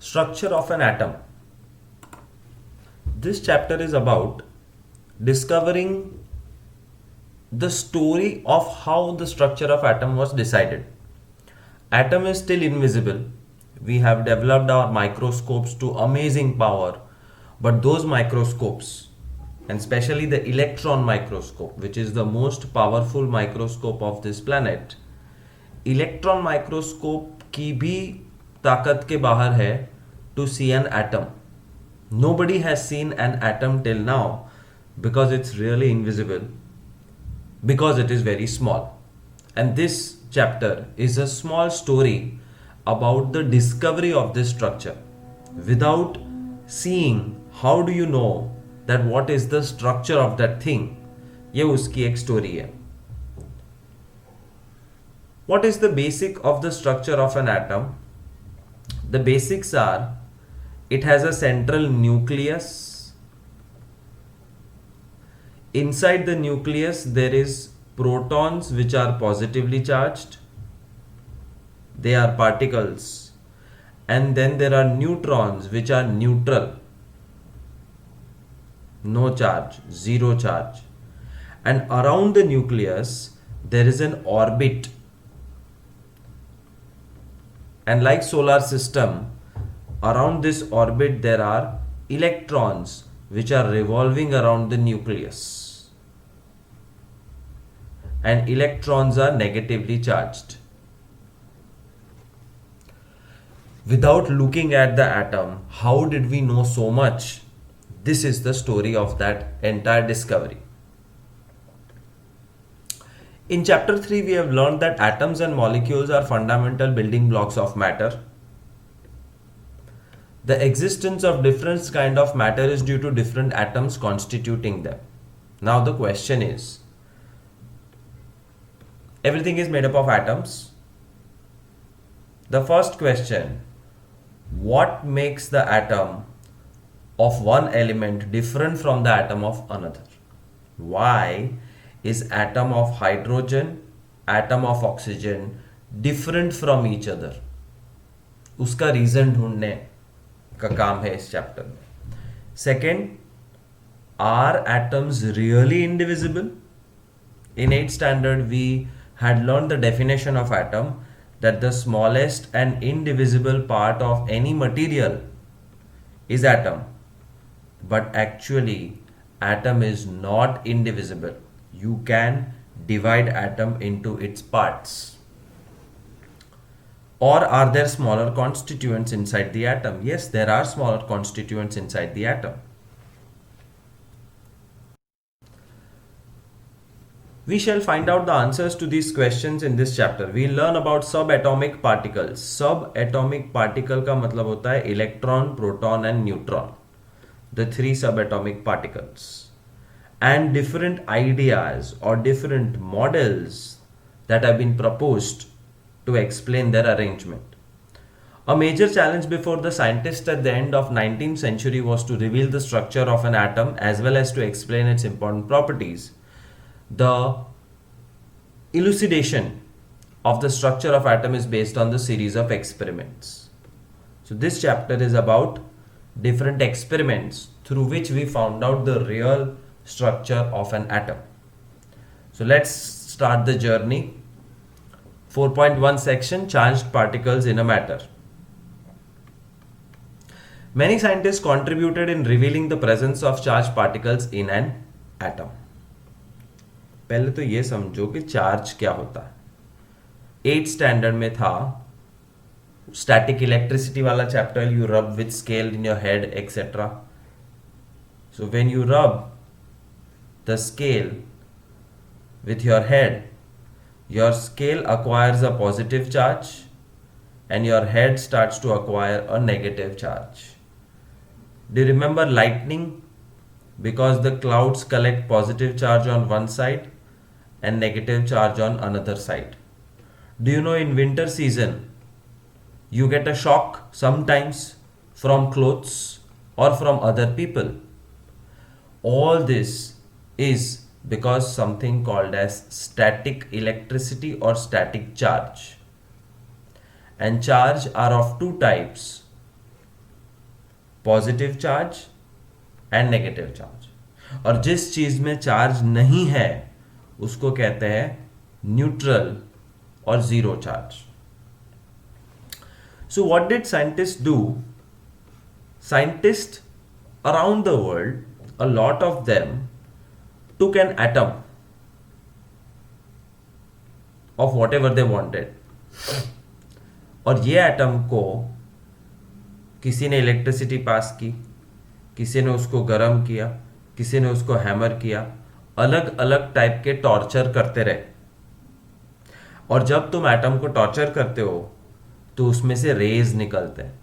Structure of an atom. This chapter is about discovering the story of how the structure of atom was decided. Atom is still invisible. We have developed our microscopes to amazing power, but those microscopes, and especially the electron microscope, which is the most powerful microscope of this planet, electron microscope की भी ताकत के बाहर है to see an atom. Nobody has seen an atom till now because it's really invisible, because it is very small. And this chapter is a small story about the discovery of this structure. Without seeing, how do you know that what is the structure of that thing? ये उसकी एक story है. What is the basic of the structure of an atom? The basics are, it has a central nucleus. Inside the nucleus there is protons which are positively charged. They are particles. And then there are neutrons which are neutral. No charge, zero charge. And around the nucleus there is an orbit. And like solar system, around this orbit there are electrons which are revolving around the nucleus. And electrons are negatively charged. Without looking at the atom, how did we know so much? This is the story of that entire discovery. In chapter 3, we have learned that atoms and molecules are fundamental building blocks of matter. The existence of different kind of matter is due to different atoms constituting them. Now the question is, everything is made up of atoms. The first question, what makes the atom of one element different from the atom of another? Why is atom of hydrogen, atom of oxygen different from each other? उसका reason ढूंढने का काम है इस chapter में. Second, are atoms really indivisible? In 8th standard we had learned the definition of atom, that the smallest and indivisible part of any material is atom. But actually atom is not indivisible. You can divide atom into its parts. Or are there smaller constituents inside the atom? Yes, there are smaller constituents inside the atom. We shall find out the answers to these questions in this chapter. We'll learn about subatomic particles. Subatomic particle का मतलब होता है electron, proton and neutron. The three subatomic particles. And different ideas or different models that have been proposed to explain their arrangement. A major challenge before the scientists at the end of 19th century was to reveal the structure of an atom as well as to explain its important properties. The elucidation of the structure of atom is based on the series of experiments. So this chapter is about different experiments through which we found out the real structure of an atom. So let's start the journey. 4.1 section, charged particles in a matter. Many scientists contributed in revealing the presence of charged particles in an atom. पहले तो ये समझो कि charge क्या होता है. 8th standard में था स्टैटिक इलेक्ट्रिसिटी वाला chapter. You rub with scale in your head etcetera. So when you rub the scale with your head, your scale acquires a positive charge and your head starts to acquire a negative charge. Do you remember lightning? Because the clouds collect positive charge on one side and negative charge on another side. Do you know in winter season you get a shock sometimes from clothes or from other people? All this is because something called as static electricity or static charge. And charge are of two types. Positive charge and negative charge, और जिस चीज में charge नहीं है उसको कहते हैं neutral और zero charge. So what did scientists do? Scientists around the world, a lot of them took an atom of whatever they wanted, और ये एटम को किसी ने इलेक्ट्रिसिटी पास की, किसी ने उसको गर्म किया, किसी ने उसको हैमर किया, अलग अलग टाइप के टॉर्चर करते रहे. और जब तुम एटम को टॉर्चर करते हो तो उसमें से रेज निकलते हैं,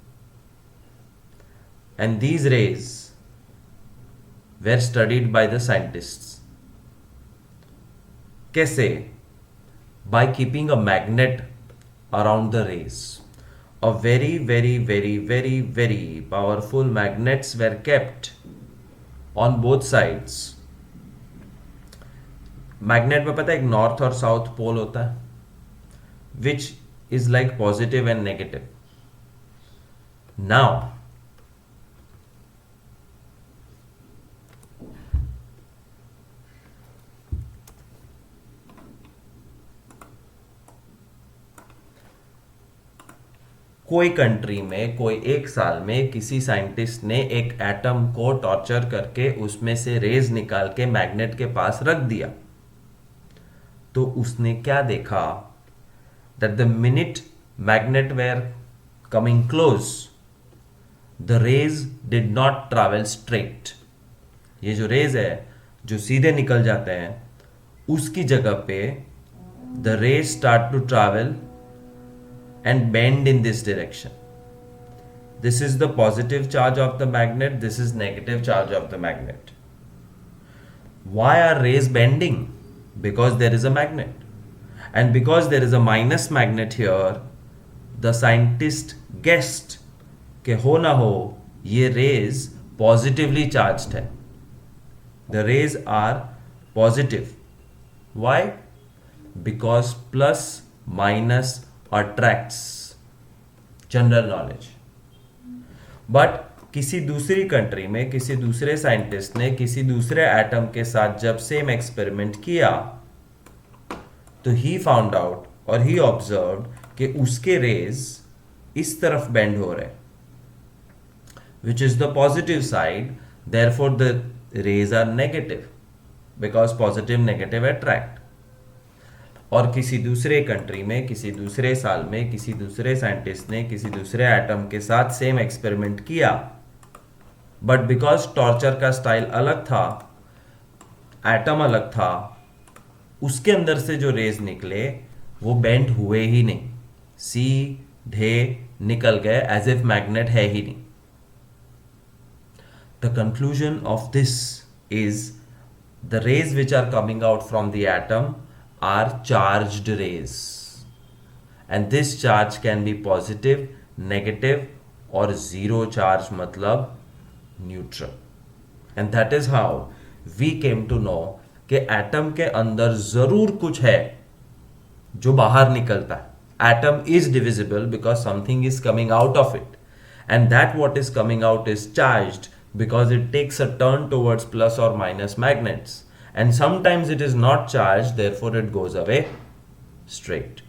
and these rays were studied by the scientists. कैसे? By keeping a magnet around the rays. A very very very very very powerful magnets were kept on both sides. Magnet में पता है एक नॉर्थ और south pole होता है, विच is like positive and negative. Now, कोई country में कोई एक साल में किसी साइंटिस्ट ने एक एटम को टॉर्चर करके उसमें से रेज निकाल के मैग्नेट के पास रख दिया, तो उसने क्या देखा? That the minute magnet were coming close, the rays did not travel straight. ये जो रेज है जो सीधे निकल जाते हैं, उसकी जगह पे the rays start to travel and bend in this direction. This is the positive charge of the magnet, this is negative charge of the magnet. Why are rays bending? Because there is a magnet. And because there is a minus magnet here, the scientist guessed कि हो ना हो ये rays positively charged है. The rays are positive. Why? Because plus minus attracts. General knowledge. But किसी दूसरी country में किसी दूसरे साइंटिस्ट ने किसी दूसरे एटम के साथ जब सेम एक्सपेरिमेंट किया, तो ही फाउंड आउट और ही ऑब्जर्व्ड कि उसके रेज इस तरफ बेंड हो रहे, which is the positive side, therefore the rays are negative because positive negative attract. और किसी दूसरे कंट्री में किसी दूसरे साल में किसी दूसरे साइंटिस्ट ने किसी दूसरे एटम के साथ सेम एक्सपेरिमेंट किया, बट बिकॉज टॉर्चर का स्टाइल अलग था, एटम अलग था, उसके अंदर से जो रेज निकले वो बेंड हुए ही नहीं, सीधे निकल गए एज इफ मैग्नेट है ही नहीं. The conclusion of this is the rays which are coming out from the atom are charged rays, and this charge can be positive, negative और जीरो चार्ज मतलब neutral. And that is how we came to know कि atom के अंदर जरूर कुछ है जो बाहर निकलता है. Atom is divisible because something is coming out of it, and that what is coming out is charged because it takes a turn towards plus or minus magnets, and sometimes it is not charged, therefore it goes away straight.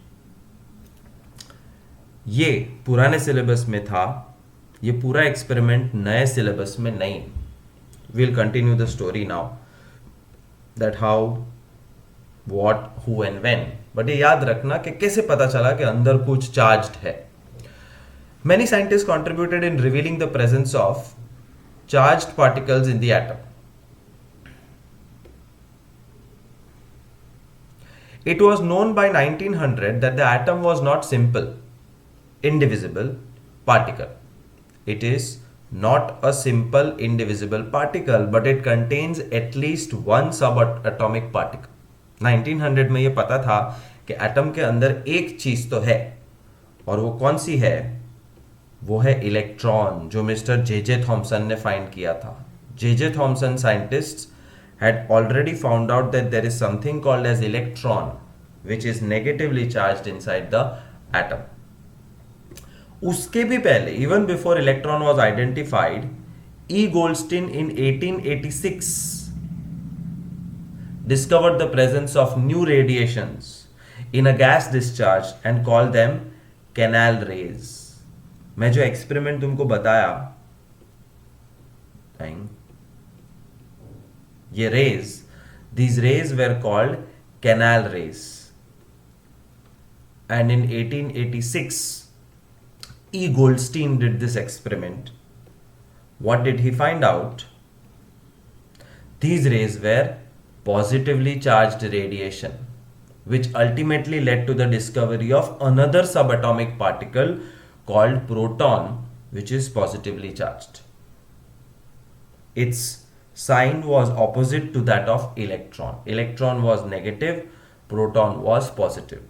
ये पुराने syllabus में था, ये पूरा experiment नए syllabus में नहीं. We'll continue the story now, that how, what, who and when. But ये याद रखना कि कैसे पता चला कि अंदर कुछ चार्ज्ड है. Many scientists contributed in revealing the presence of charged particles in the atom. It was known by 1900 that the atom was not simple, indivisible particle. It is not a simple indivisible particle, but it contains at least one subatomic particle. 1900 में ये पता था कि atom के अंदर एक चीज तो है, और वो कौन सी है? वो है इलेक्ट्रॉन, जो मिस्टर जे थॉमसन ने फाइंड किया था. J Thompson scientists had already found out that there is something called as electron which is negatively charged inside the atom. उसके भी पहले, even before electron was identified, E. Goldstein in 1886 discovered the presence of new radiations in a gas discharge and called them canal rays. मैं जो experiment तुमको बताया, ये raise, these rays were called canal rays. And in 1886, E. Goldstein did this experiment. What did he find out? These rays were positively charged radiation, which ultimately led to the discovery of another subatomic particle called proton, which is positively charged. Its sign was opposite to that of electron. Electron was negative, proton was positive.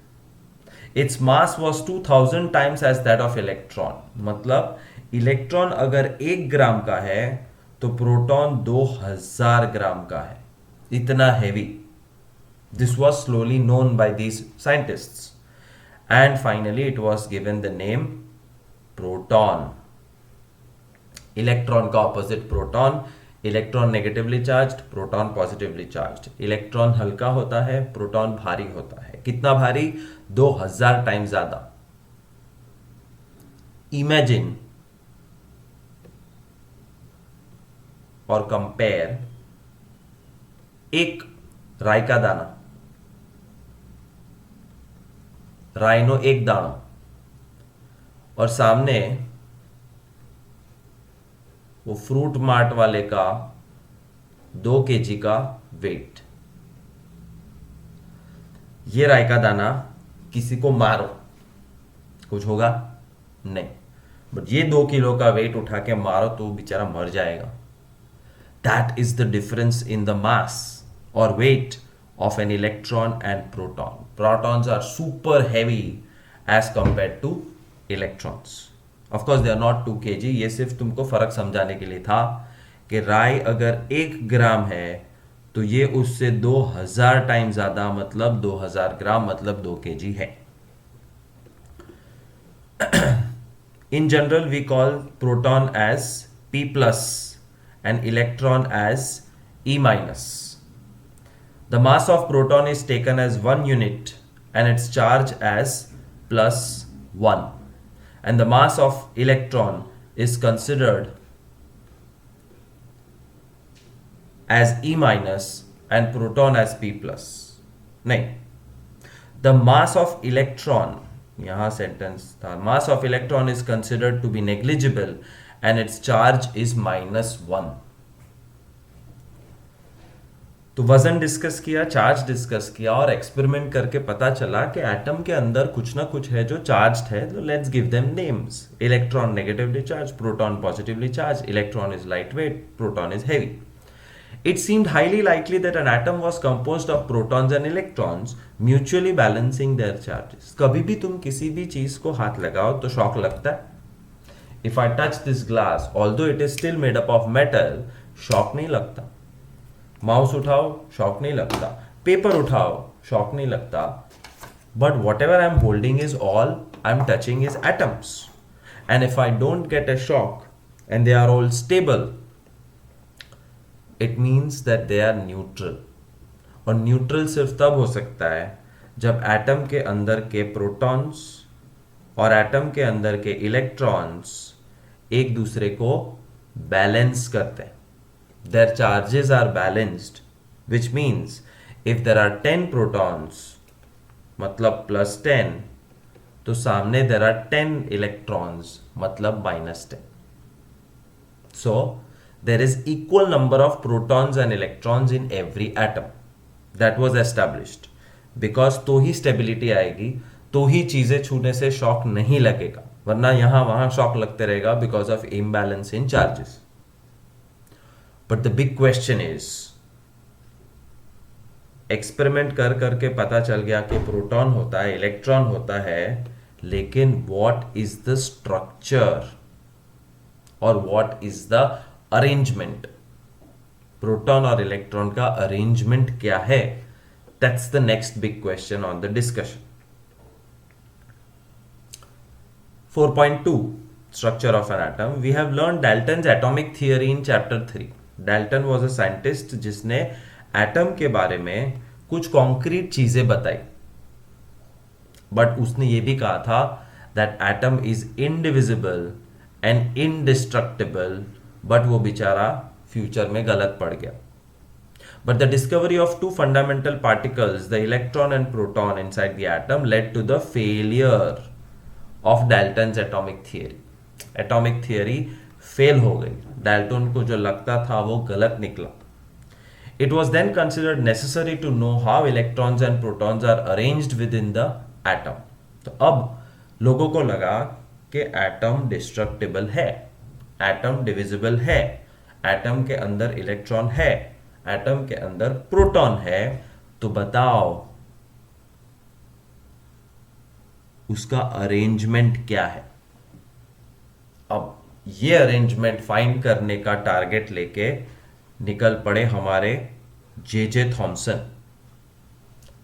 Its mass was 2000 times as that of electron. मतलब electron अगर 1 ग्राम का है तो proton 2000 ग्राम का है, इतना heavy. This was slowly known by these scientists and finally it was given the name proton. Electron का opposite proton. Electron negatively charged, proton positively charged. Electron हल्का होता है, प्रोटॉन भारी होता है. कितना भारी? 2000 टाइम्स ज्यादा. इमेजिन और कंपेयर एक राई का दाना, राइनो एक दाना, और सामने वो फ्रूट मार्ट वाले का 2 kg का वेट. ये राई का दाना किसी को मारो, कुछ होगा नहीं, बट ये 2 किलो का वेट उठा के मारो तो बेचारा मर जाएगा. That is the difference in the mass or weight of an electron and proton. Protons are super heavy as compared to electrons. Of course they are not 2 kg. ये सिर्फ तुमको फर्क समझाने के लिए था कि राई अगर 1 ग्राम है तो ये उससे 2000 टाइम ज्यादा, मतलब 2000 ग्राम, मतलब 2 kg है. In general we call proton as P plus and electron as E minus. The mass of proton is taken as 1 unit and its charge as plus 1, and the mass of electron is considered as E minus and proton as P plus. नहीं, the mass of electron, यहाँ sentence था, mass of electron is considered to be negligible and its charge is -1. तो वजन discuss किया, charge discuss किया, और experiment करके पता चला कि एटम के अंदर कुछ ना कुछ है जो चार्ज्ड है. तो let's give them names. Electron negatively charge, proton positively charge. Electron is light weight, proton is heavy. It seemed highly likely that an atom was composed of protons and electrons mutually balancing their charges. कभी भी तुम किसी भी चीज को हाथ लगाओ तो शॉक लगता है. If I touch this glass, although it is still made up of metal, shock नहीं लगता. माउस उठाओ, शॉक नहीं लगता. पेपर उठाओ, शॉक नहीं लगता. But whatever I am holding is all I am touching is atoms. And if I don't get a shock and they are all stable, it means that they are neutral. और neutral सिर्फ तब हो सकता है जब atom के अंदर के प्रोटॉन्स और एटम के अंदर के इलेक्ट्रॉन्स एक दूसरे को बैलेंस करते हैं. Their charges are balanced, which means if there are 10 protons, मतलब +10, तो सामने there are 10 electrons, मतलब -10. So there is equal number of protons and electrons in every atom. That was established. Because तो ही stability आएगी, तो ही चीजें छूने से शॉक नहीं लगेगा, वरना यहां वहां शॉक लगते रहेगा because of imbalance in charges. But the big question is, experiment कर करके पता चल गया कि प्रोटॉन होता है, इलेक्ट्रॉन होता है, लेकिन व्हाट इज द स्ट्रक्चर और what is the arrangement? Proton और इलेक्ट्रॉन का अरेंजमेंट क्या है? That's the next big question on the discussion. 4.2 structure of an atom, we have learned Dalton's atomic theory in chapter 3. Dalton was a scientist जिसने atom के बारे में कुछ concrete चीजें बताई, बट उसने ये भी कहा था that atom is indivisible and indestructible, but वो बेचारा फ्यूचर में गलत पड़ गया. But the discovery of two fundamental particles, the electron and proton inside the atom, led to the failure of Dalton's atomic theory. Atomic theory fail हो गई. Dalton को जो लगता था वो गलत निकला. It was then considered necessary to know how electrons and protons are arranged within the atom. तो अब लोगों को लगा कि एटम डिस्ट्रक्टिबल है, एटम डिविजिबल है, एटम के अंदर इलेक्ट्रॉन है, एटम के अंदर प्रोटॉन है, तो बताओ उसका अरेंजमेंट क्या है. अब ये अरेंजमेंट फाइंड करने का टारगेट लेके निकल पड़े हमारे J Thomson.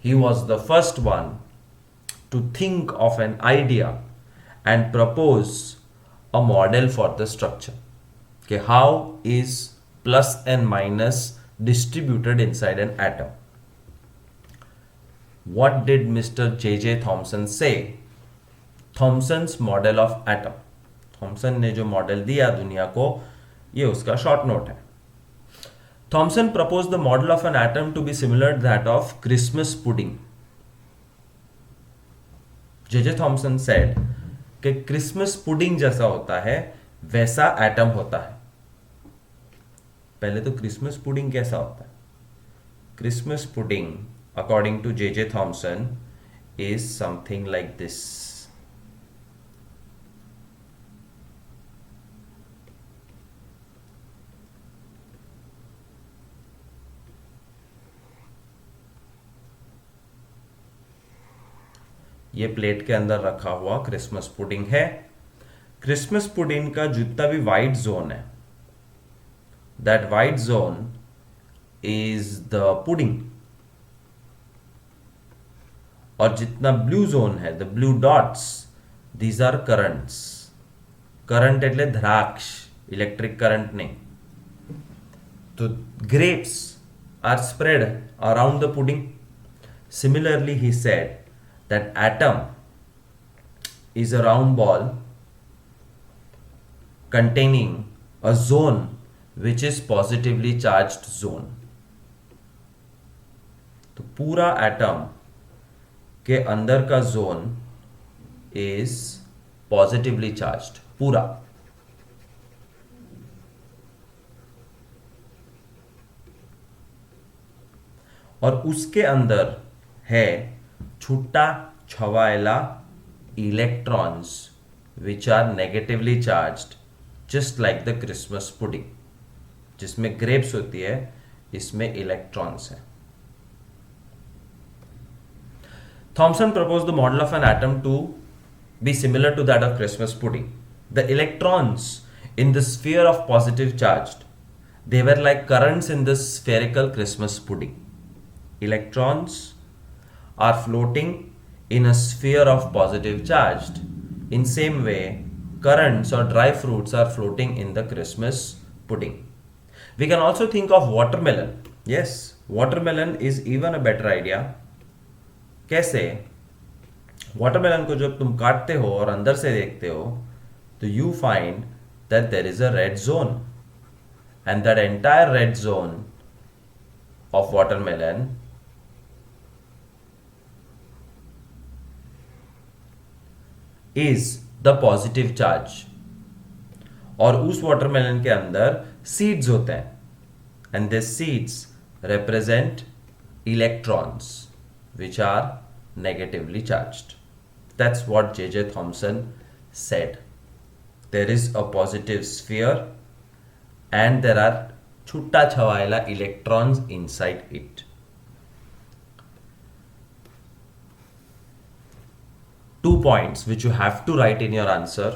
He was the first one to think of an idea and propose a model for the structure कि how is plus and minus distributed inside an atom. What did Mr. J.J. Thomson say? Thomson's model of atom. Thomson ने जो model दिया दुनिया को, ये उसका short note है. Thomson proposed the model of an atom to be similar to that of Christmas pudding. J.J. Thomson said कि Christmas pudding जैसा होता है वैसा एटम होता है. पहले तो क्रिसमस पुडिंग कैसा होता है? Christmas pudding according to J Thomson is something like this. ये प्लेट के अंदर रखा हुआ क्रिसमस पुडिंग है. क्रिसमस पुडिंग का जितना भी वाइट जोन है, that white zone is the pudding, और जितना ब्लू जोन है, the blue dots, these are currents. Current એટલે દ્રાક્ષ, इलेक्ट्रिक करंट नहीं. तो grapes are spread around the pudding. Similarly, he said that atom is a round ball containing a zone which is positively charged zone. तो पूरा atom के अंदर का zone is positively charged, पूरा. और उसके अंदर है छुट्टा छवाएला electrons which are negatively charged, just like the Christmas pudding. जिसमें ग्रेप्स होती है, इसमें इलेक्ट्रॉन्स हैं. Thomson proposed the model of an atom to be similar to that of Christmas pudding. The electrons in the sphere of positive charged, they were like currents in the spherical Christmas pudding. Electrons are floating in a sphere of positive charged. In same way, currents or dry fruits are floating in the Christmas pudding. We can also think of watermelon. Yes, watermelon is even a better idea. कैसे? Watermelon को जब तुम काटते हो और अंदर से देखते हो, तो you find that there is a red zone, and that entire red zone of watermelon is the positive charge. और उस वाटरमेलन के अंदर सीड्स होते हैं, and this seeds represent electrons which are negatively charged. That's what J.J. Thomson said. There is a positive sphere and there are chutta chhawaila electrons inside it. 2 points which you have to write in your answer.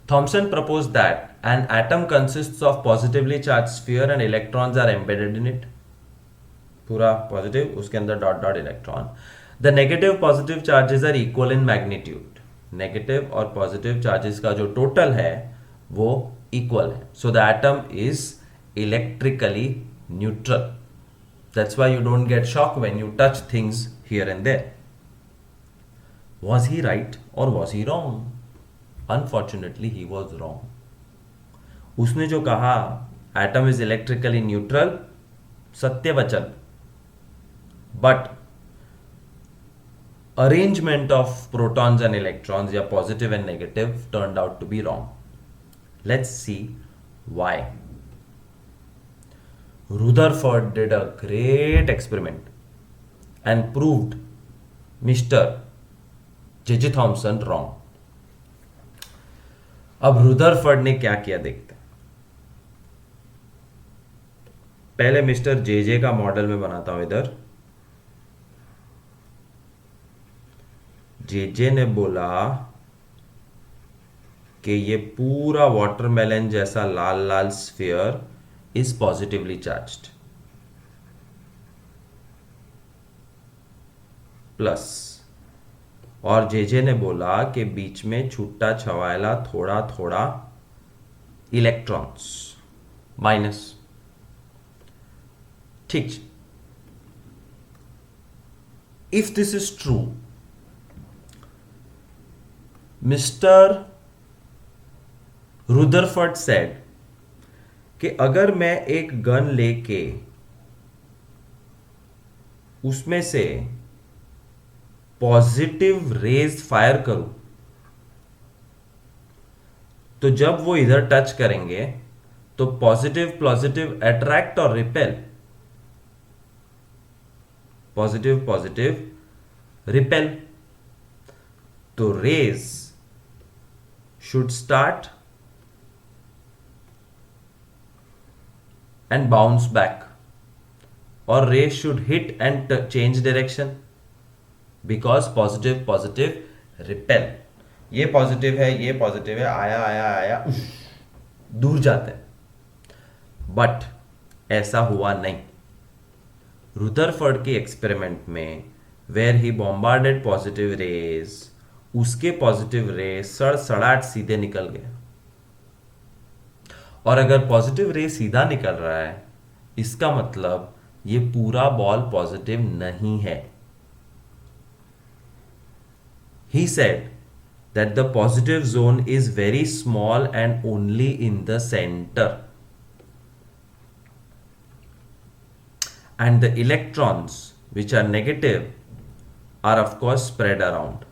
Thomson proposed that an atom consists of positively charged sphere and electrons are embedded in it. पूरा positive, उसके अंदर dot dot electron. The negative positive charges are equal in magnitude. Negative और positive charges का जो total है वो equal है. So the atom is electrically neutral. That's why you don't get shock when you touch things here and there. Was he right or was he wrong? Unfortunately, he was wrong. उसने जो कहा atom is electrically neutral, सत्य वचन, but arrangement of protons and electrons या positive and negative turned out to be wrong. Let's see why. Rutherford did a great experiment and proved Mr. J.J. Thomson wrong. अब रुदरफर्ड ने क्या किया देखते हैं. पहले मिस्टर जे का मॉडल में बनाता हूं. इधर जे ने बोला कि ये पूरा वाटरमेलन जैसा लाल लाल sphere is positively charged, plus. और जे ने बोला कि बीच में छूटा छवायला थोड़ा थोड़ा इलेक्ट्रॉन्स, माइनस. ठीक. If this is true, mister रुदरफर्ड said कि अगर मैं एक गन लेके उसमें से पॉजिटिव रेज फायर करूं, तो जब वो इधर टच करेंगे तो पॉजिटिव पॉजिटिव अट्रैक्ट और रिपेल, पॉजिटिव पॉजिटिव रिपेल. तो rays should start and bounce back, or rays should hit and change direction, because positive positive repel. ये पॉजिटिव है, ये पॉजिटिव है, आया आया आया दूर जाते हैं. बट ऐसा हुआ नहीं. रुदरफर्ड के एक्सपेरिमेंट में where he bombarded positive rays, उसके पॉजिटिव रेज सड़सड़ाट सीधे निकल गए. और अगर पॉजिटिव रे सीधा निकल रहा है, इसका मतलब ये पूरा बॉल पॉजिटिव नहीं है. He said that the positive zone is very small and only in the center, and the electrons which are negative are of course spread around,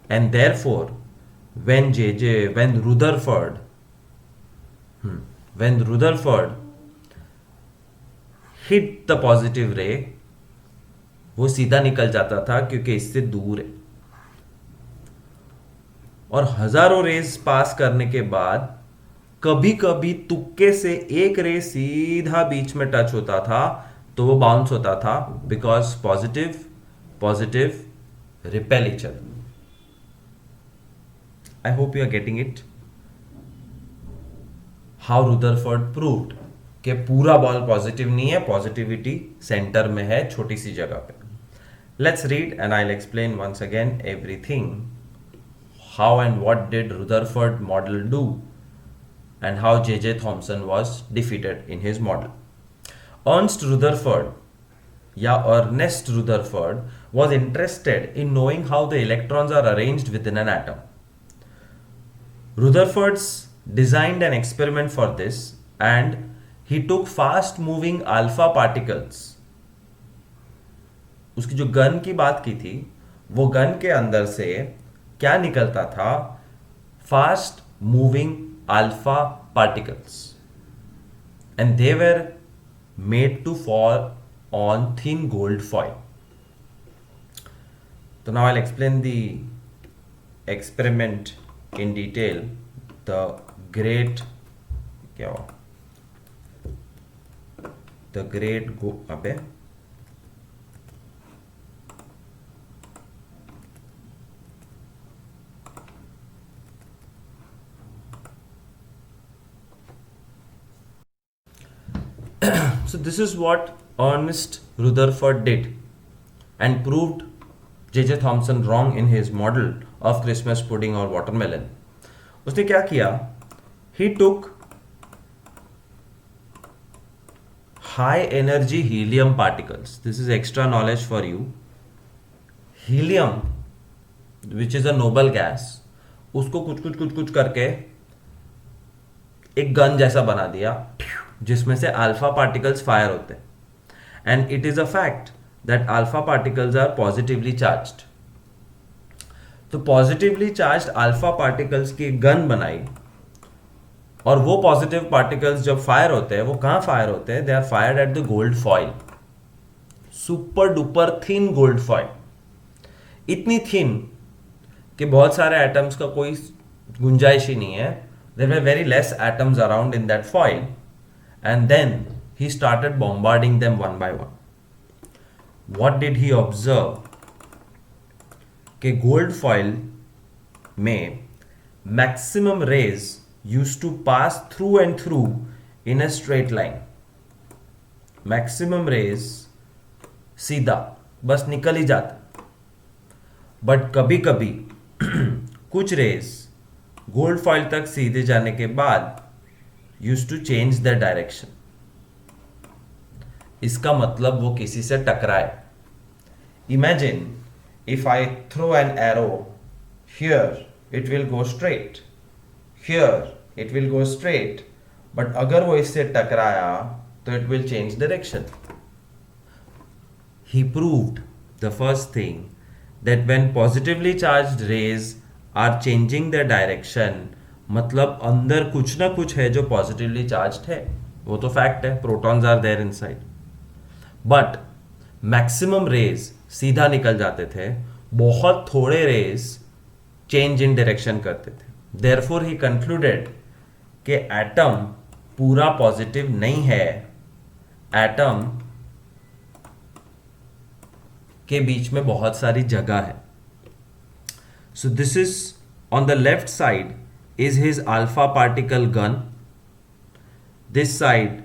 and therefore when Rutherford hit the positive ray, वो सीधा निकल जाता था क्योंकि इससे दूर है. और हजारों रेज पास करने के बाद कभी कभी तुक्के से एक रे सीधा बीच में टच होता था तो वो बाउंस होता था, because positive positive repel each other. I hope you are getting it. How Rutherford proved कि पूरा बॉल पॉजिटिव नहीं है, पॉजिटिविटी सेंटर में है, छोटी सी जगह पे. Let's read and I'll explain once again everything. How and what did Rutherford model do and how J.J. Thomson was defeated in his model. Ernst Rutherford या Ernest Rutherford was interested in knowing how the electrons are arranged within an atom. Rutherford designed an experiment for this and he took fast moving alpha particles. उसकी जो gun की बात की थी, वो gun के अंदर से क्या निकलता था? Fast moving alpha particles, and they were made to fall on thin gold foil. So now I'll explain the experiment in detail. The great क्या हुआ? The great go अबे So this is what Ernest Rutherford did and proved J.J. Thomson wrong in his model of Christmas pudding or watermelon? उसने क्या किया? He took high energy helium particles. This is extra knowledge for you. Helium, which is a noble gas, उसको कुछ करके एक gun जैसा बना दिया जिसमें से अल्फा पार्टिकल्स फायर होते हैं. And it is a fact that alpha particles are positively charged. तो पॉजिटिवली चार्ज्ड अल्फा पार्टिकल्स की गन बनाई, और वो पॉजिटिव पार्टिकल्स जब फायर होते हैं वो कहां फायर होते हैं? They are fired at the gold foil. Super duper thin gold foil, इतनी थिन कि बहुत सारे एटम्स का कोई गुंजाइश ही नहीं है. There were very less atoms around in that foil, and then he started bombarding them one by one. What did he observe? कि gold foil में maximum rays used to pass through and through in a straight line. Maximum rays सीधा बस निकल ही जाता, but कभी कभी कुछ raise gold foil तक सीधे जाने के बाद use to change the direction. इसका मतलब वो किसी से टकराए. Imagine if I throw an arrow here, it will go straight, here it will go straight, but अगर वो इससे टकराया तो it will change direction. He proved the first thing that when positively charged rays are changing their direction, मतलब अंदर कुछ ना कुछ है जो पॉजिटिवली चार्ज्ड है. वो तो फैक्ट है, protons are there inside. But maximum rays सीधा निकल जाते थे, बहुत थोड़े रेज चेंज इन डायरेक्शन करते थे. देयरफॉर ही कंक्लूडेड कि एटम पूरा पॉजिटिव नहीं है, एटम के बीच में बहुत सारी जगह है. So this is on the left side is his alpha particle gun. This side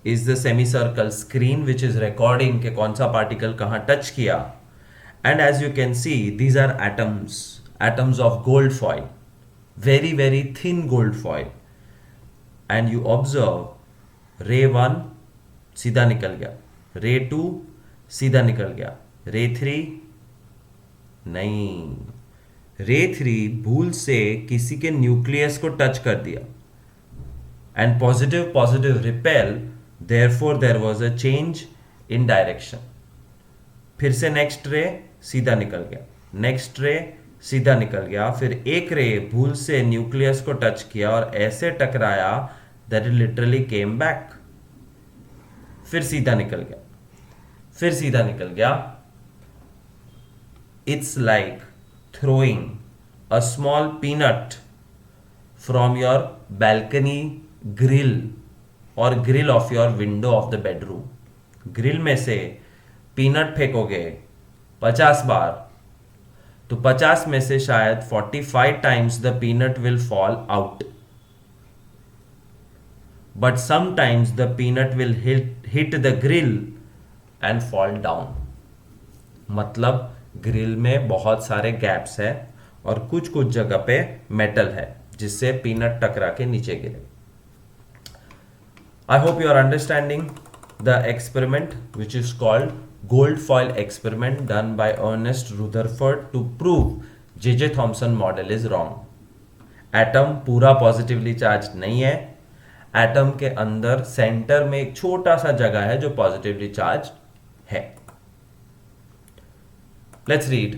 is the semi circle screen which is recording के कौन सा पार्टिकल कहां टच किया. And as you can see these are atoms of gold foil, very very thin gold foil. And you observe ray 1 सीधा निकल गया, रे 2 सीधा निकल गया, रे 3 नहीं, रे 3 भूल से किसी के न्यूक्लियस को टच कर दिया. And positive positive repel, therefore there was a change in direction. फिर से नेक्स्ट रे सीधा निकल गया, नेक्स्ट रे सीधा निकल गया, फिर एक रे भूल से न्यूक्लियस को टच किया और ऐसे टकराया that it literally came back. फिर सीधा निकल गया, फिर सीधा निकल गया. It's like throwing a small peanut from your balcony grill or grill of your window of the bedroom. Grill में से पीनट फेंकोगे 50 बार, तो 50 में से शायद 45 times the peanut will fall out. But sometimes the peanut will hit the grill and fall down. मतलब grill में बहुत सारे गैप्स है और कुछ कुछ जगह पे मेटल है जिससे पीनट टकरा के नीचे गिरे. I hope you are understanding the experiment which is called gold foil experiment done by Ernest Rutherford to prove J Thomson model is wrong. Atom पूरा पॉजिटिवली चार्ज नहीं है, एटम के अंदर सेंटर में एक छोटा सा जगह है जो पॉजिटिवली चार्ज है. Let's read.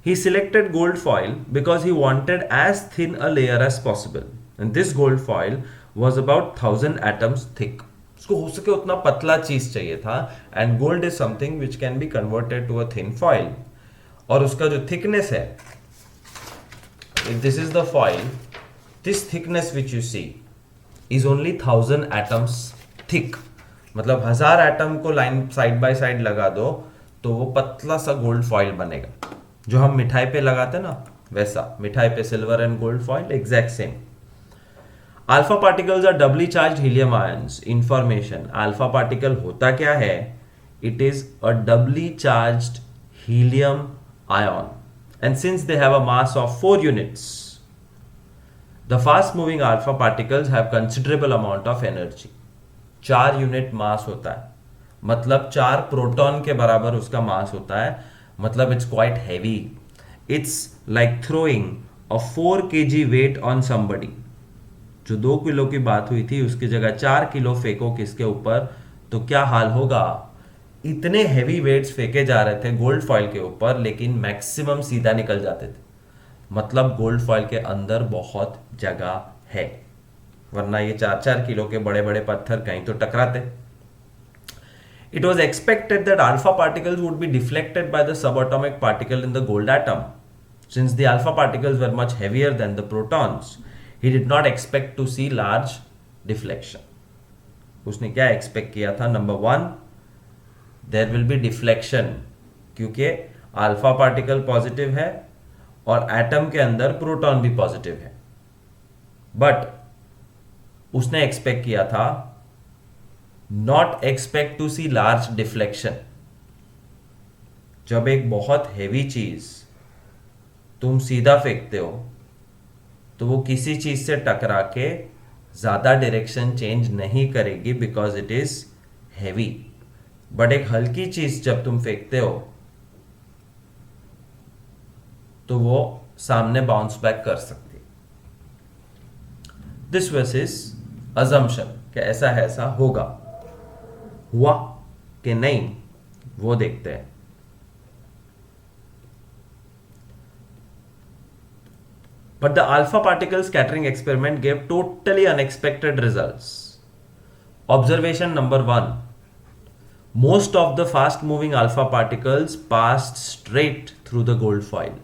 He selected gold foil because he wanted as thin a layer as possible. And this gold foil was about 1000 atoms thick. उसको हो सके उतना पतला चीज चाहिए था. And gold is something which can be converted to a thin foil. और उसका जो thickness है, if this is the foil, this thickness which you see is only 1000 atoms thick. मतलब 1000 एटम को लाइन साइड बाय साइड लगा दो तो वो पतला सा गोल्ड फॉइल बनेगा. जो हम मिठाई पे लगाते ना, वैसा मिठाई पे silver and gold foil exact same. Alpha particles are doubly charged helium ions. Information, alpha particle होता क्या है? It is a doubly charged helium ion, and since they have a mass of 4 units, the fast moving alpha particles have considerable amount of energy. 4 unit mass होता है, मतलब 4 proton के बराबर उसका मास होता है, मतलब it's quite heavy. It's like throwing a 4 kg weight on somebody. जो 2 किलो की बात हुई थी उसकी जगह 4 किलो फेंको किसके ऊपर, तो क्या हाल होगा. इतने हैवी वेट्स फेंके जा रहे थे गोल्ड फॉइल के ऊपर, लेकिन मैक्सिमम सीधा निकल जाते थे. मतलब गोल्ड फॉइल के अंदर बहुत जगह है, वरना ये 4-4 किलो के बड़े बड़े पत्थर कहीं तो टकराते. It was expected that alpha particles would be deflected by the subatomic particle in the gold atom. Since the alpha particles were much heavier than the protons, he did not expect to see large deflection. उसने क्या expect किया था? Number 1, there will be deflection, क्योंकि alpha particle positive है और atom के अंदर proton भी पॉजिटिव है. बट उसने एक्सपेक्ट किया था not expect to see large deflection. जब एक बहुत हैवी चीज तुम सीधा फेंकते हो तो वो किसी चीज से टकरा के ज्यादा डायरेक्शन चेंज नहीं करेगी, because it is heavy. But एक हल्की चीज जब तुम फेंकते हो तो वो सामने बाउंस बैक कर सकती है. दिस वाज हिज अजम्पशन कि ऐसा है, ऐसा होगा. हुआ कि नहीं वो देखते हैं. But the alpha particle scattering experiment gave totally unexpected results. Observation number 1. Most of the fast moving alpha particles passed straight through the gold foil.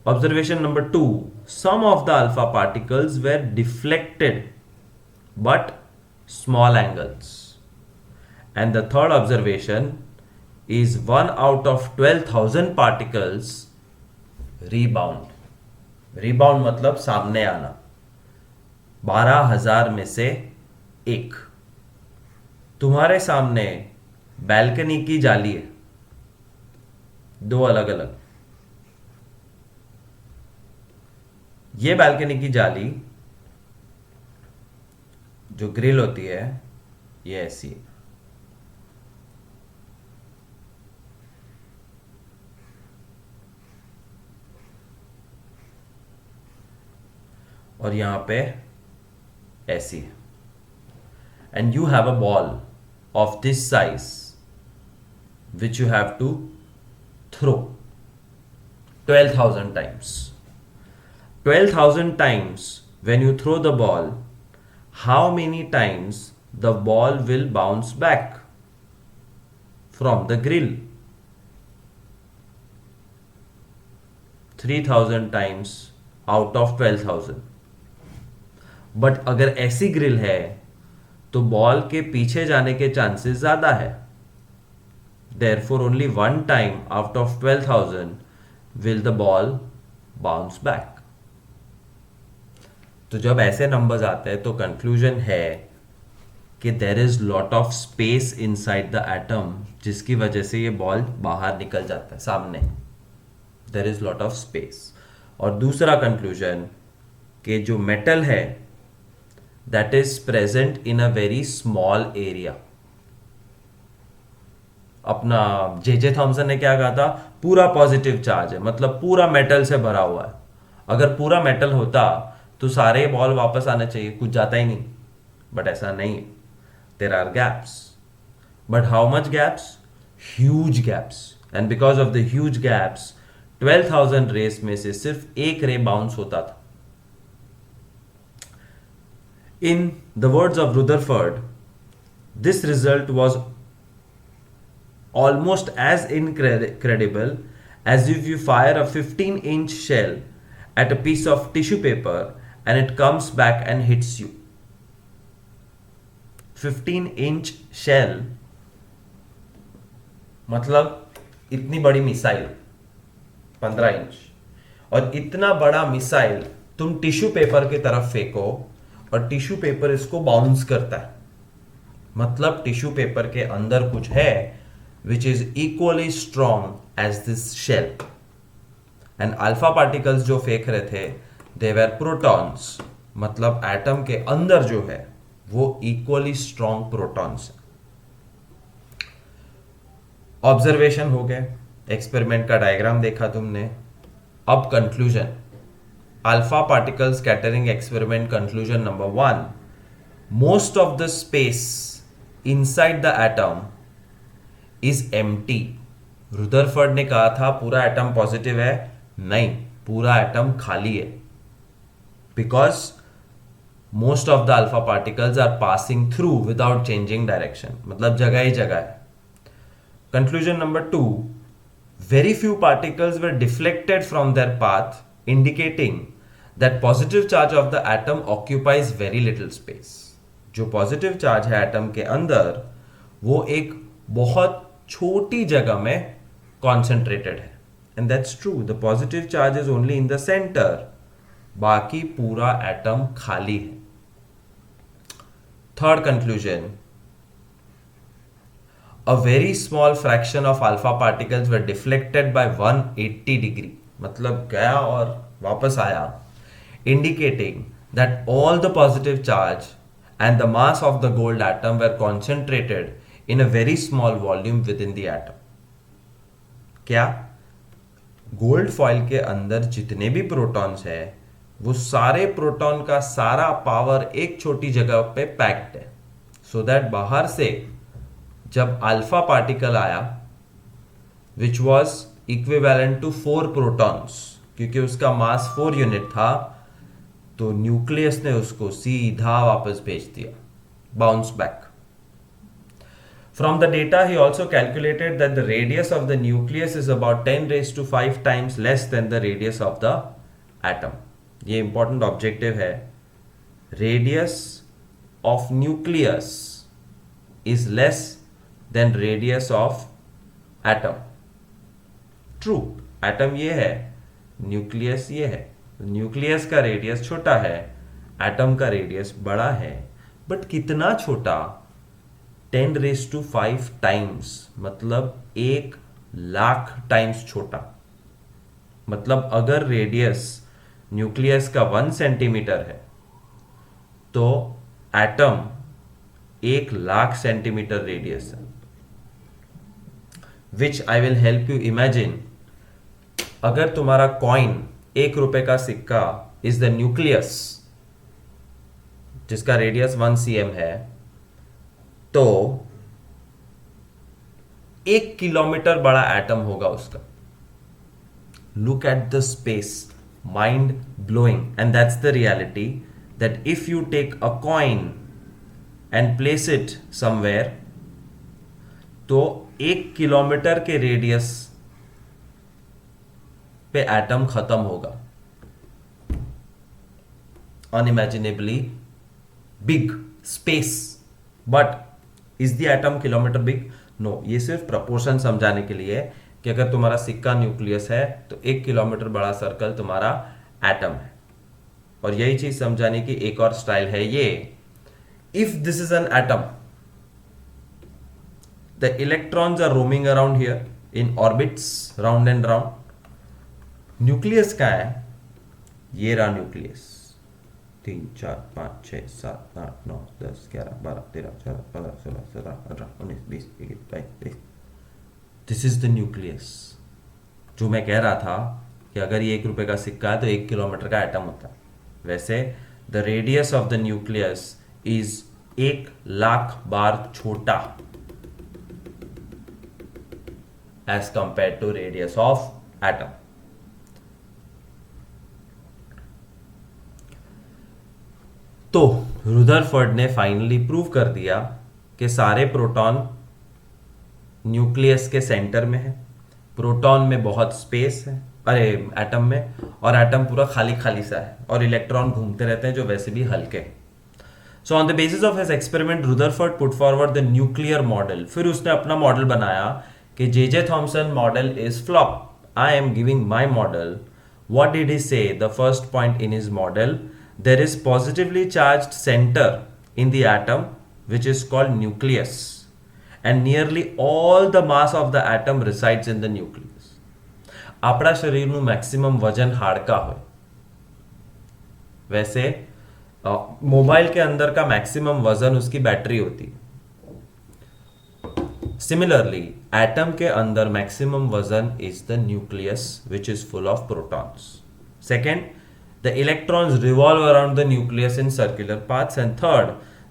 Observation number 2. Some of the alpha particles were deflected but small angles. And the third observation is 1 out of 12,000 particles rebound. Rebound मतलब सामने आना. 12,000 में से एक. तुम्हारे सामने balcony की जाली है, 2 अलग अलग. ये बैल्कनी की जाली जो ग्रिल होती है ये ऐसी है. और यहां पे ऐसी है. And you have a ball of this size which you have to throw 12,000 times. 12,000 times when you throw the ball, how many times the ball will bounce back from the grill? 3,000 times out of 12,000. But अगर ऐसी grill है तो ball के पीछे जाने के chances ज्यादा है. Therefore only 1 time out of 12,000 will the ball bounce back. तो जब ऐसे नंबर्स आते हैं तो कंक्लूजन है कि there is lot of space inside the atom, जिसकी वजह से ये बॉल बाहर निकल जाता है सामने. There is lot of space. और दूसरा कंक्लूजन कि जो मेटल है that is present in a very small area. अपना जे थॉमसन ने क्या कहा था, पूरा पॉजिटिव चार्ज है, मतलब पूरा मेटल से भरा हुआ है. अगर पूरा मेटल होता तो सारे बॉल वापस आना चाहिए, कुछ जाता ही नहीं. बट ऐसा नहीं, there are gaps. But how much gaps? Huge gaps. And because of the huge gaps 12,000 rays में से सिर्फ एक रे बाउंस होता था. In the words of Rutherford, this result was almost as incredible as if you fire a 15-inch shell at a piece of tissue paper and it comes back and hits you. 15-inch shell मतलब इतनी बड़ी missile 15 inch, और इतना बड़ा missile तुम tissue paper की तरफ फेंको और टिश्यू पेपर इसको बाउंस करता है. मतलब टिश्यू पेपर के अंदर कुछ है, which is equally strong as this shell. And alpha particles जो फेंक रहे थे दे वर प्रोटॉन्स, मतलब एटम के अंदर जो है वो इक्वली स्ट्रॉन्ग प्रोटॉन्स। ऑब्जर्वेशन हो गए, एक्सपेरिमेंट का डायग्राम देखा तुमने। अब conclusion, alpha particle scattering experiment conclusion number 1, most of the space inside the atom is empty. Rutherford ने कहा था पूरा एटम पॉजिटिव है, नहीं, पूरा एटम खाली है, because most of the alpha particles are passing through without changing direction, मतलब जगह ही जगह है। Conclusion number 2, very few particles were deflected from their path, indicating that positive charge of the atom occupies very little space. जो positive charge है atom के अंदर वो एक बहुत छोटी जगह में कॉन्सेंट्रेटेड है, and that's true, the positive charge is only in the centre, बाकी पूरा एटम खाली है। Third conclusion, a very small fraction of alpha particles were deflected by 180 degree, मतलब गया और वापस आया, indicating that all the positive charge and the mass of the gold atom were concentrated in a very small volume within the atom. क्या gold foil के अंदर जितने भी प्रोटॉन्स है वो सारे प्रोटॉन का सारा पावर एक छोटी जगह पे पैक्ड है, सो दैट बाहर से जब अल्फा पार्टिकल आया which was equivalent to 4 protons, क्योंकि उसका मास 4 यूनिट था, तो न्यूक्लियस ने उसको सीधा वापस भेज दिया, bounce back. From the data he also calculated that the radius of the nucleus is about 10⁵ times less than the radius of the atom. ये इंपॉर्टेंट ऑब्जेक्टिव है, radius of nucleus is less than radius of atom. True, atom ये है, nucleus ये है, nucleus का radius छोटा है, atom का रेडियस बड़ा है, बट कितना छोटा? 10⁵ टाइम्स, मतलब 1,00,000 टाइम्स छोटा। मतलब अगर रेडियस न्यूक्लियस का 1 सेंटीमीटर है तो एटम 1,00,000 सेंटीमीटर रेडियस है, which I will help you imagine. अगर तुम्हारा कॉइन 1 रुपए का सिक्का इज द न्यूक्लियस जिसका रेडियस 1 cm है, तो 1 किलोमीटर बड़ा एटम होगा उसका। Look at the space, mind blowing, and that's the reality, that if you take a coin and place it somewhere, तो 1 किलोमीटर के रेडियस पे एटम खत्म होगा। Unimaginably big space, but is the atom kilometre big? No, ये सिर्फ proportion समझाने के लिए है कि अगर तुम्हारा सिक्का न्यूक्लियस है तो 1 किलोमीटर बड़ा सर्कल तुम्हारा एटम है। और यही चीज समझाने की एक और स्टाइल है ये, if this is an atom, the electrons are roaming around here in orbits round and round. Nucleus का है, ये रहा nucleus, 3 4 5 6 7 8 9 10 11 12 13 14 15 16 17 18 19 20 21 22 23। This is the nucleus. जो मैं कह रहा था कि अगर ये 1 रुपए का सिक्का है तो 1 किलोमीटर का एटम होता है, वैसे the radius of the nucleus is 1,00,000 बार छोटा as compare to radius of atom. तो रुदरफोर्ड ने फाइनली प्रूव कर दिया कि सारे प्रोटॉन न्यूक्लियस के सेंटर में है, प्रोटॉन में बहुत स्पेस है, अरे एटम में, और एटम पूरा खाली खाली सा है, और इलेक्ट्रॉन घूमते रहते हैं जो वैसे भी हल्के हैं। So on the basis of his experiment, Rutherford put forward the nuclear model. फिर उसने अपना मॉडल बनाया कि J.J. Thomson model is flop. I am giving my model. What did he say? The first point in his model, there is positively charged center in the atom which is called nucleus, and nearly all the mass of the atom resides in the nucleus. આપણા શરીરનું maximum વજન હાડકા હોય, वैसे mobile के अंदर का maximum वजन उसकी बैटरी होती है. सिमिलरली एटम के अंदर मैक्सिमम वजन is the nucleus which is full of protons. Second, the electrons revolve around the nucleus in circular paths. And third,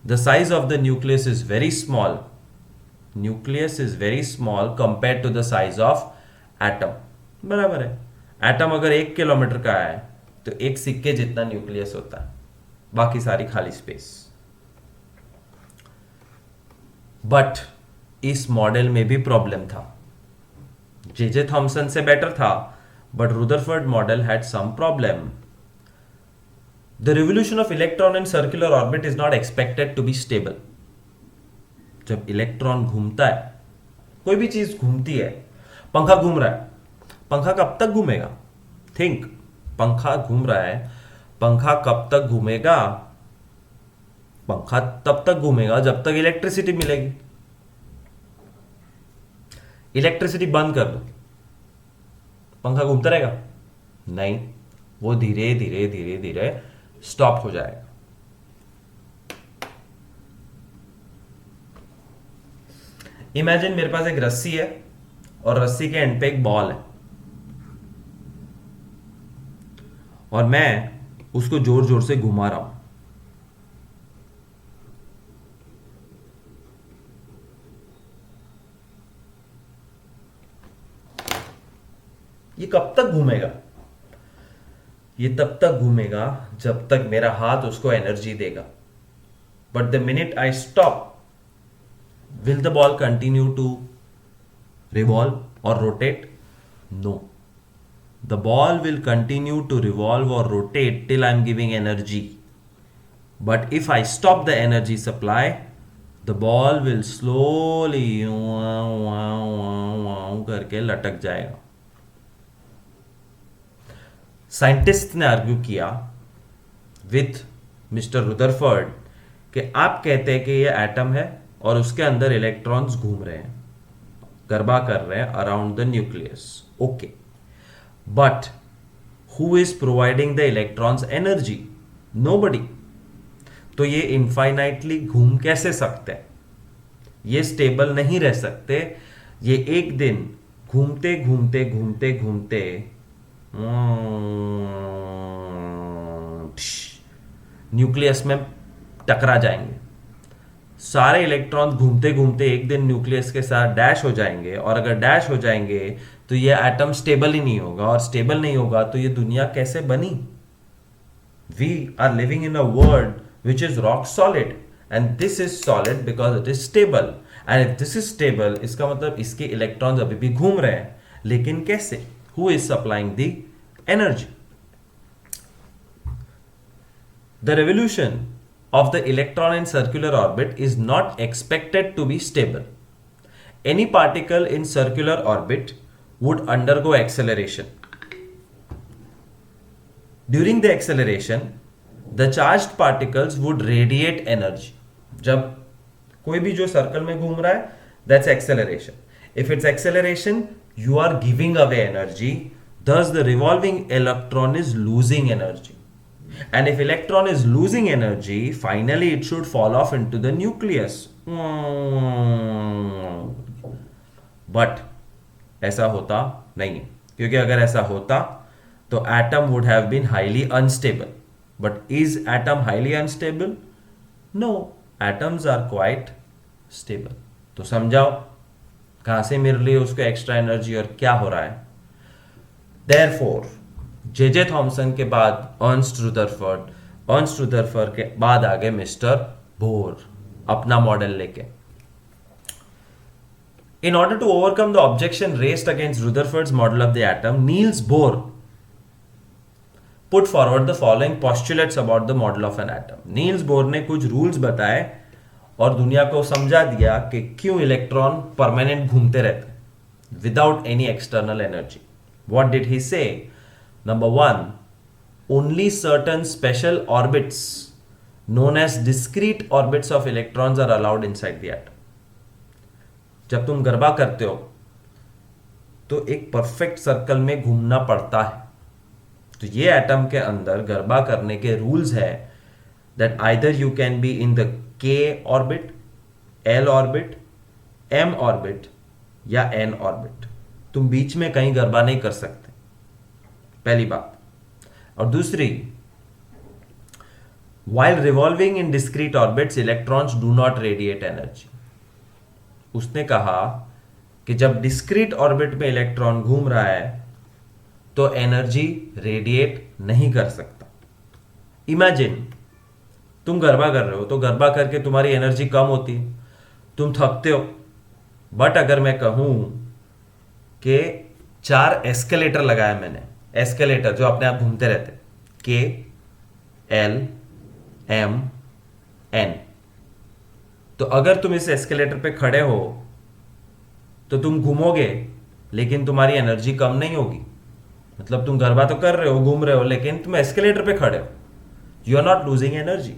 the size of the nucleus is very small. Nucleus is very small compare to the size of atom. बराबर है. Atom अगर 1 kilometre का है तो एक सिक्के जितना nucleus होता है, बाकी सारी खाली स्पेस. बट इस मॉडल में भी प्रॉब्लम था. जे थॉमसन से बेटर था, but Rutherford model had some problem. The revolution of electron in circular orbit is not expected to be stable. जब इलेक्ट्रॉन घूमता है, कोई भी चीज घूमती है, पंखा घूम रहा है, पंखा कब तक घूमेगा? थिंक, पंखा घूम रहा है, पंखा कब तक घूमेगा? पंखा तब तक घूमेगा जब तक इलेक्ट्रिसिटी मिलेगी. इलेक्ट्रिसिटी बंद कर दो, पंखा घूमता रहेगा? नहीं, वो धीरे धीरे धीरे धीरे स्टॉप हो जाएगा. इमेजिन मेरे पास एक रस्सी है और रस्सी के एंड पे एक बॉल है और मैं उसको जोर जोर से घुमा रहा हूं. ये कब तक घूमेगा? ये तब तक घूमेगा जब तक मेरा हाथ उसको एनर्जी देगा. But the minute I stop, will the ball continue to revolve or rotate? No. The ball will continue to revolve or rotate till I am giving energy. But if I stop the energy supply, the ball will slowly करके लटक जाएगा. Scientist ने argue किया with mister Rutherford कि आप कहते हैं कि ये एटम है और उसके अंदर इलेक्ट्रॉन्स घूम रहे हैं, गरबा कर रहे हैं around the nucleus. Okay, but who is providing the electrons energy? Nobody. तो ये इनफाइनाइटली घूम कैसे सकते हैं? ये स्टेबल नहीं रह सकते. ये एक दिन घूमते घूमते घूमते घूमते न्यूक्लियस में टकरा जाएंगे. सारे इलेक्ट्रॉन्स घूमते घूमते एक दिन न्यूक्लियस के साथ डैश हो जाएंगे, और अगर डैश हो जाएंगे तो ये एटम स्टेबल ही नहीं होगा, और स्टेबल नहीं होगा तो ये दुनिया कैसे बनी? We are living in a world which is rock solid, and this is solid because it is stable. And if this is stable, इसका मतलब इसके इलेक्ट्रॉन्स अभी भी घूम रहे हैं, लेकिन कैसे? Who is supplying the energy? The revolution of the electron in circular orbit is not expected to be stable. Any particle in circular orbit would undergo acceleration. During the acceleration, the charged particles would radiate energy. जब कोई भी जो circle में घूम रहा है, that's acceleration. If it's acceleration, you are giving away energy. Thus, the revolving electron is losing energy. And if electron is losing energy, finally it should fall off into the nucleus. But ऐसा होता नहीं है, क्योंकि अगर ऐसा होता तो atom would have been highly unstable. But is atom highly unstable? No, atoms are quite stable. तो समझाओ कहां से मिल रही है उसको एक्स्ट्रा एनर्जी और क्या हो रहा है? Therefore, जे थॉमसन के बाद अर्नस्ट रुदरफोर्ड के बाद आगे मिस्टर बोर अपना मॉडल लेके. In order to overcome the objection raised against Rutherford's model of the atom, Niels Bohr put forward the following postulates about the model of an atom. Niels Bohr ने कुछ rules बताए और दुनिया को समझा दिया कि क्यों इलेक्ट्रॉन परमानेंट घूमते रहते without any external energy. What did he से? Number 1, only certain special orbits known as discrete orbits of electrons are allowed inside the atom. जब तुम गरबा करते हो तो एक परफेक्ट सर्कल में घूमना पड़ता है। तो ये एटम के अंदर गरबा करने के रूल्स है that either you can be in the K orbit, L orbit, M orbit या एन ऑर्बिट। तुम बीच में कहीं गरबा नहीं कर सकते, पहली बात। और दूसरी, while revolving in discrete orbits electrons do not radiate energy। उसने कहा कि जब डिस्क्रीट ऑर्बिट में इलेक्ट्रॉन घूम रहा है तो एनर्जी रेडिएट नहीं कर सकता। इमेजिन तुम गरबा कर रहे हो तो गरबा करके तुम्हारी एनर्जी कम होती है, तुम थकते हो। बट अगर मैं कहूं कि 4 एस्केलेटर लगाया मैंने, एस्केलेटर जो अपने आप घूमते रहते, के, एल, एम, एन, तो अगर तुम इस एस्केलेटर पे खड़े हो तो तुम घूमोगे लेकिन तुम्हारी एनर्जी कम नहीं होगी। मतलब तुम गरबा तो कर रहे हो, घूम रहे हो, लेकिन तुम एस्केलेटर पे खड़े हो, you are not losing energy.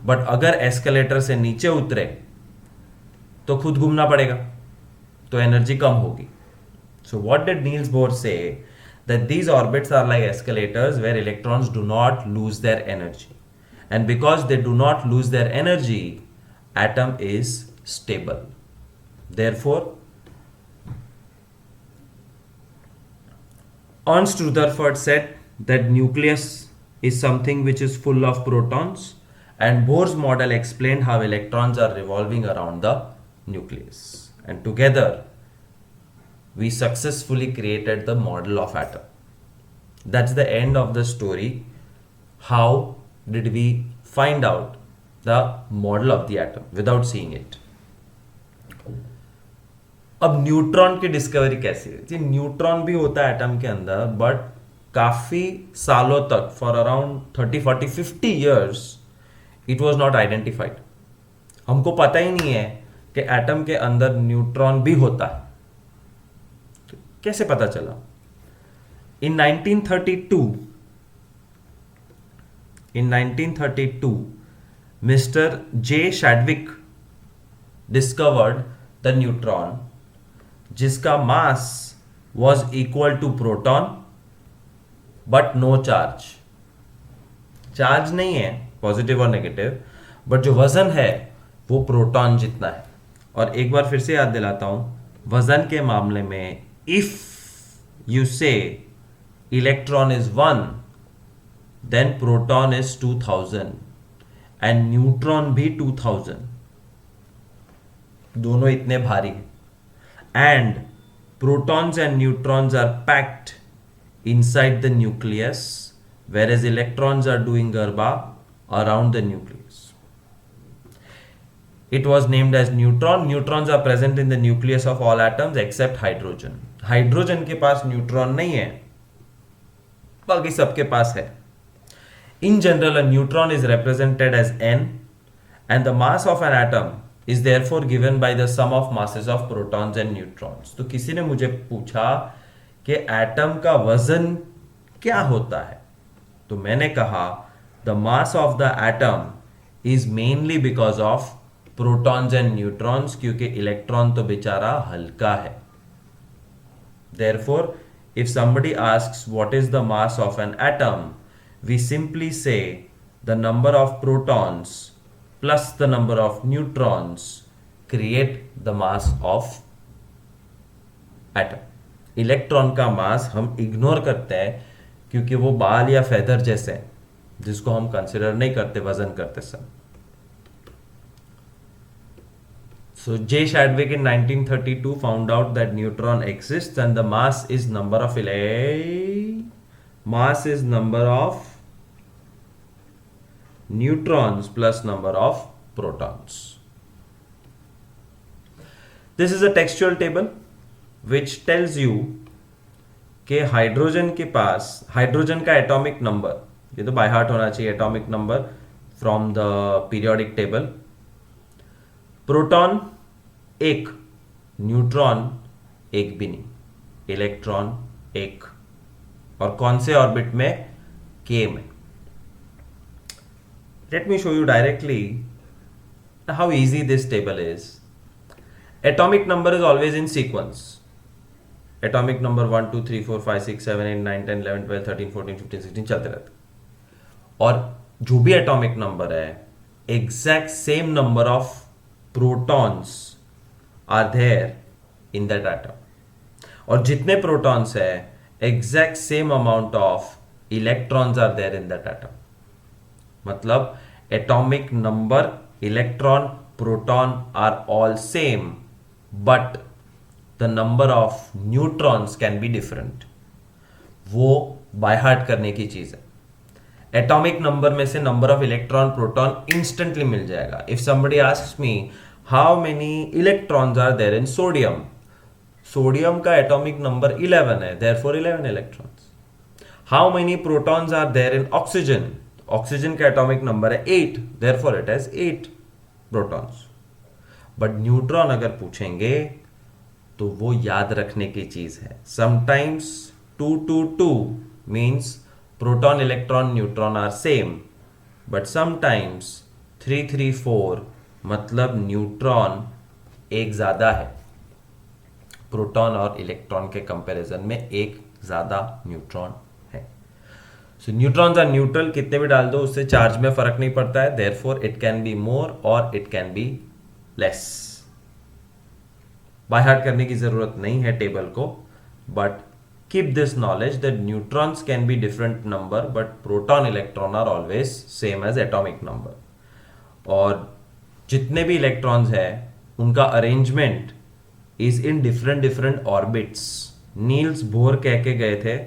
But अगर एस्केलेटर से नीचे उतरे तो खुद घूमना पड़ेगा, तो एनर्जी कम होगी। So what did Niels Bohr say? That these orbits are like escalators where electrons do not lose their energy, and because they do not lose their energy, atom is stable. Therefore, Ernst Rutherford said that nucleus is something which is full of protons, and Bohr's model explained how electrons are revolving around the nucleus. And together, we successfully created the model of atom. That's the end of the story. How did we find out the model of the atom without seeing it? अब neutron की discovery कैसी हुई थी? Neutron भी होता है atom के अंदर, बट काफी सालों तक, for around 30, 40, 50 years it was not identified. हमको पता ही नहीं है कि एटम के अंदर न्यूट्रॉन भी होता है। तो कैसे पता चला? इन 1932, Mr. J. Chadwick discovered the neutron, जिसका mass was equal to proton but no charge। Charge नहीं है, पॉजिटिव और नेगेटिव, बट जो वजन है वो प्रोटॉन जितना है। और एक बार फिर से याद दिलाता हूं, वजन के मामले में इफ यू से electron is 1, then proton is 2000 and neutron भी 2000, दोनों इतने भारी हैं। and protons and neutrons are packed inside the nucleus, whereas electrons are doing garba around the nucleus. It was named as neutron. Neutrons are present in the nucleus of all atoms except hydrogen. Hydrogen के पास neutron नहीं है, बाकी सबके पास है। In general, a neutron is represented as n, and the mass of an atom is therefore given by the sum of masses of protons and neutrons. तो किसी ने मुझे पूछा कि एटम का वजन क्या होता है, तो मैंने कहा the mass of the atom is mainly because of protons and neutrons, क्योंकि इलेक्ट्रॉन तो बेचारा हल्का है। Therefore, if somebody asks what is the mass of an atom, we simply say the number of protons plus the number of neutrons create the mass of atom. Electron का मास हम ignore करते हैं क्योंकि वो बाल या फेदर जैसे हैं, जिसको हम कंसिडर नहीं करते वजन करते समय। So J. Chadwick in 1932 found out that neutron exists and the mass is number of neutrons plus number of protons. This is a textual table which tells you कि हाइड्रोजन के पास, हाइड्रोजन का atomic number, ये तो by heart होना चाहिए, atomic number from the periodic table. Proton 1, neutron 1 भी नहीं, electron 1, और कौन से ऑर्बिट में? के में। Let me show you directly how easy this table is. Atomic number is always in sequence. Atomic number 1 2 3 4 5 6 7 8 9 10 11 12 13 14 15 16 चलते रहते. और जो भी एटॉमिक नंबर है, exact same number of protons are there in that atom. और जितने प्रोटॉन्स है, exact same amount of electrons are there in that atom. मतलब atomic number, electron, proton are all same, but the number of neutrons can be different. वो by heart करने की चीज है. Atomic number में से number of electron, proton instantly मिल जाएगा. If somebody asks me how many electrons are there in sodium, sodium का एटॉमिक नंबर 11 है, therefore 11 electrons. How many protons are there in oxygen, oxygen का atomic number है 8, therefore it has 8 protons. But neutron अगर पूछेंगे तो वो याद रखने की चीज है. Sometimes 2 2 2 means proton, electron, neutron are same, but sometimes 3 3 4 मतलब न्यूट्रॉन एक ज्यादा है. प्रोटॉन और इलेक्ट्रॉन के कंपैरिजन में एक ज्यादा न्यूट्रॉन है. सो न्यूट्रॉन्स आर न्यूट्रल, कितने भी डाल दो उससे चार्ज में फर्क नहीं पड़ता है. Therefore it can be more और it can be less. By heart करने की जरूरत नहीं है टेबल को, but keep this knowledge that neutrons can be different number, but proton, electron are always same as atomic number. और जितने भी इलेक्ट्रॉन्स हैं उनका arrangement is in different different orbits. Niels Bohr कह के गए थे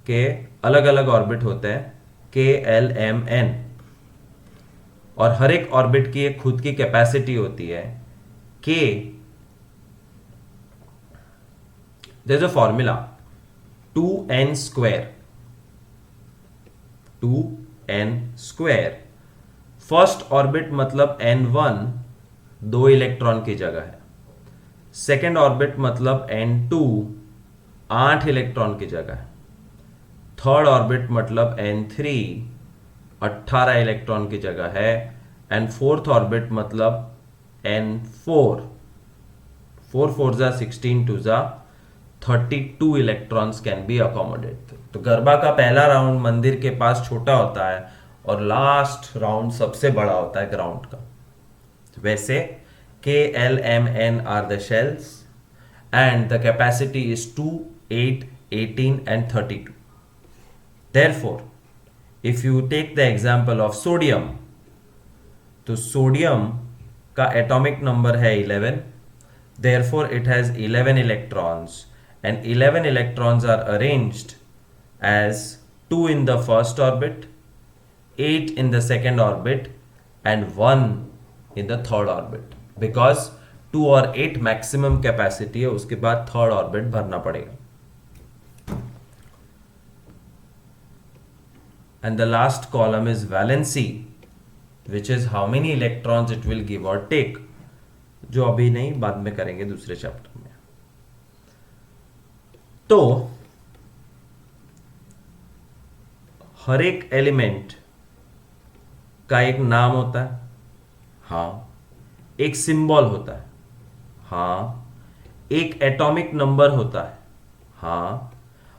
कि अलग अलग ऑर्बिट होते हैं, KLMN, और हर एक ऑर्बिट की एक खुद की कैपेसिटी होती है. K, there's a formula 2n square. 2n square. First orbit मतलब n1 2 इलेक्ट्रॉन की जगह है. सेकेंड ऑर्बिट मतलब n2 8 इलेक्ट्रॉन की जगह है. थर्ड ऑर्बिट मतलब n3 18 इलेक्ट्रॉन की जगह है. एंड फोर्थ ऑर्बिट मतलब n4 4 4 जा 16 2 जा 32 इलेक्ट्रॉन्स कैन बी अकोमोडेट. तो गरबा का पहला राउंड मंदिर के पास छोटा होता है और लास्ट राउंड सबसे बड़ा होता है ग्राउंड का. वैसे KLMN are the shells and the capacity is 2 8 18 and 32. Therefore, if you take the example of sodium, तो सोडियम का एटॉमिक नंबर है 11, therefore it has 11 electrons, and 11 electrons are arranged as 2 in the first orbit, 8 in the second orbit, and 1 in the third orbit. Because 2 और 8 maximum capacity है, उसके बाद third orbit भरना पड़ेगा. And the last column is valency, which is how many electrons it will give or take, जो अभी नहीं, बाद में करेंगे दूसरे चैप्टर में. तो हर एक एलिमेंट का एक नाम होता है, हाँ. एक सिंबल होता है, हाँ. एक एटॉमिक नंबर होता है, हाँ.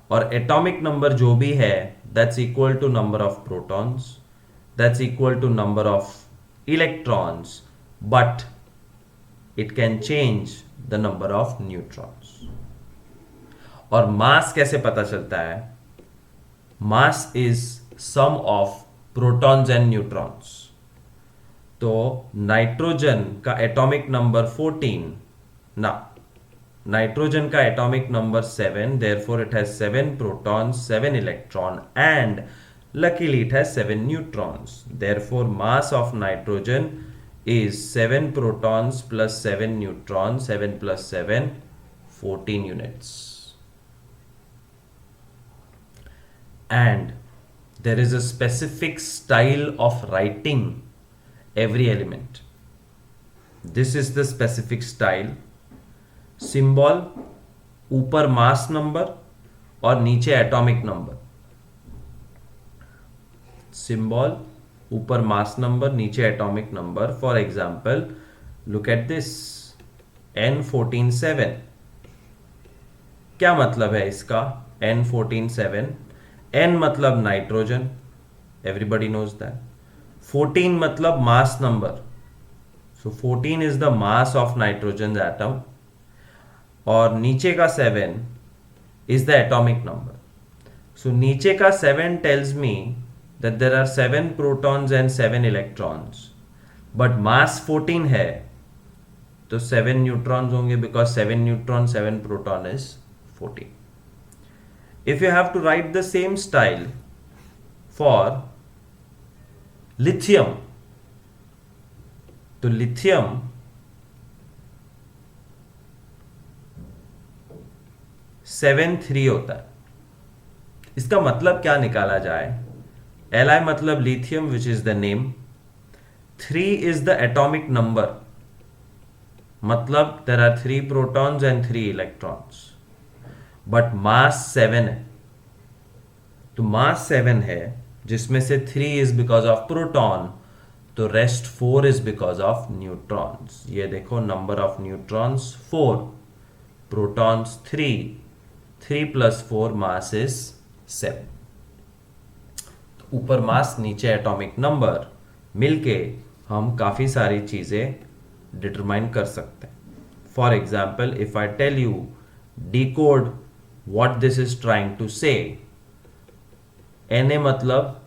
और एटॉमिक नंबर जो भी है, that's equal to number of protons, that's equal to number of electrons, but it can change the number of neutrons. और मास कैसे पता चलता है? Mass is sum of protons and neutrons. तो नाइट्रोजन का एटॉमिक नंबर 14 ना, nitrogen का atomic number 7, therefore it has 7 protons, 7 electron, and luckily it has 7 neutrons. Therefore mass of nitrogen is 7 protons plus 7 neutrons, 7 plus 7 14 units. And there is a specific style of writing every element. This is the specific style. Symbol ऊपर mass number और नीचे atomic number. Symbol ऊपर mass number, नीचे atomic number. For example, look at this. N14 7। क्या मतलब है इसका? N14 7, N मतलब नाइट्रोजन, एवरीबडी नोज दैट। 14 मतलब mass number, so 14 is the mass of nitrogen atom, और नीचे का 7 is the atomic number. So नीचे का 7 tells me that there are 7 protons and 7 electrons, but mass 14 है तो 7 न्यूट्रॉन्स होंगे, because 7 neutron 7 proton is 14. If you have to write the same style for lithium, तो lithium 7 3 होता है। इसका मतलब क्या निकाला जाए? Li मतलब lithium, which is the name. 3 is the atomic number, मतलब there are 3 protons and 3 electrons, but mass 7 है। तो mass 7 है, जिसमें से 3 is because of proton, तो rest 4 is because of neutrons। ये देखो, number of neutrons 4, protons 3, 3 plus 4 mass is 7। तो ऊपर मास नीचे एटॉमिक नंबर मिलके हम काफी सारी चीजें डिटरमाइन कर सकते हैं। For example, if I tell you decode what this is trying to say, Na मतलब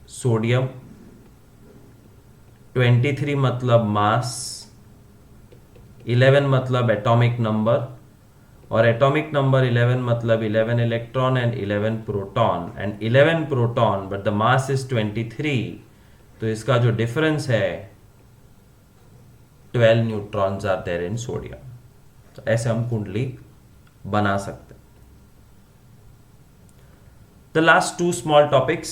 सोडियम, 23 मतलब मास, 11 मतलब एटॉमिक नंबर, और एटॉमिक नंबर 11 मतलब 11 electron and 11 proton, and 11 proton but the mass is 23, तो इसका जो डिफरेंस है 12 neutrons are there in sodium. तो ऐसे हम कुंडली बना सकते हैं। The last 2 small topics,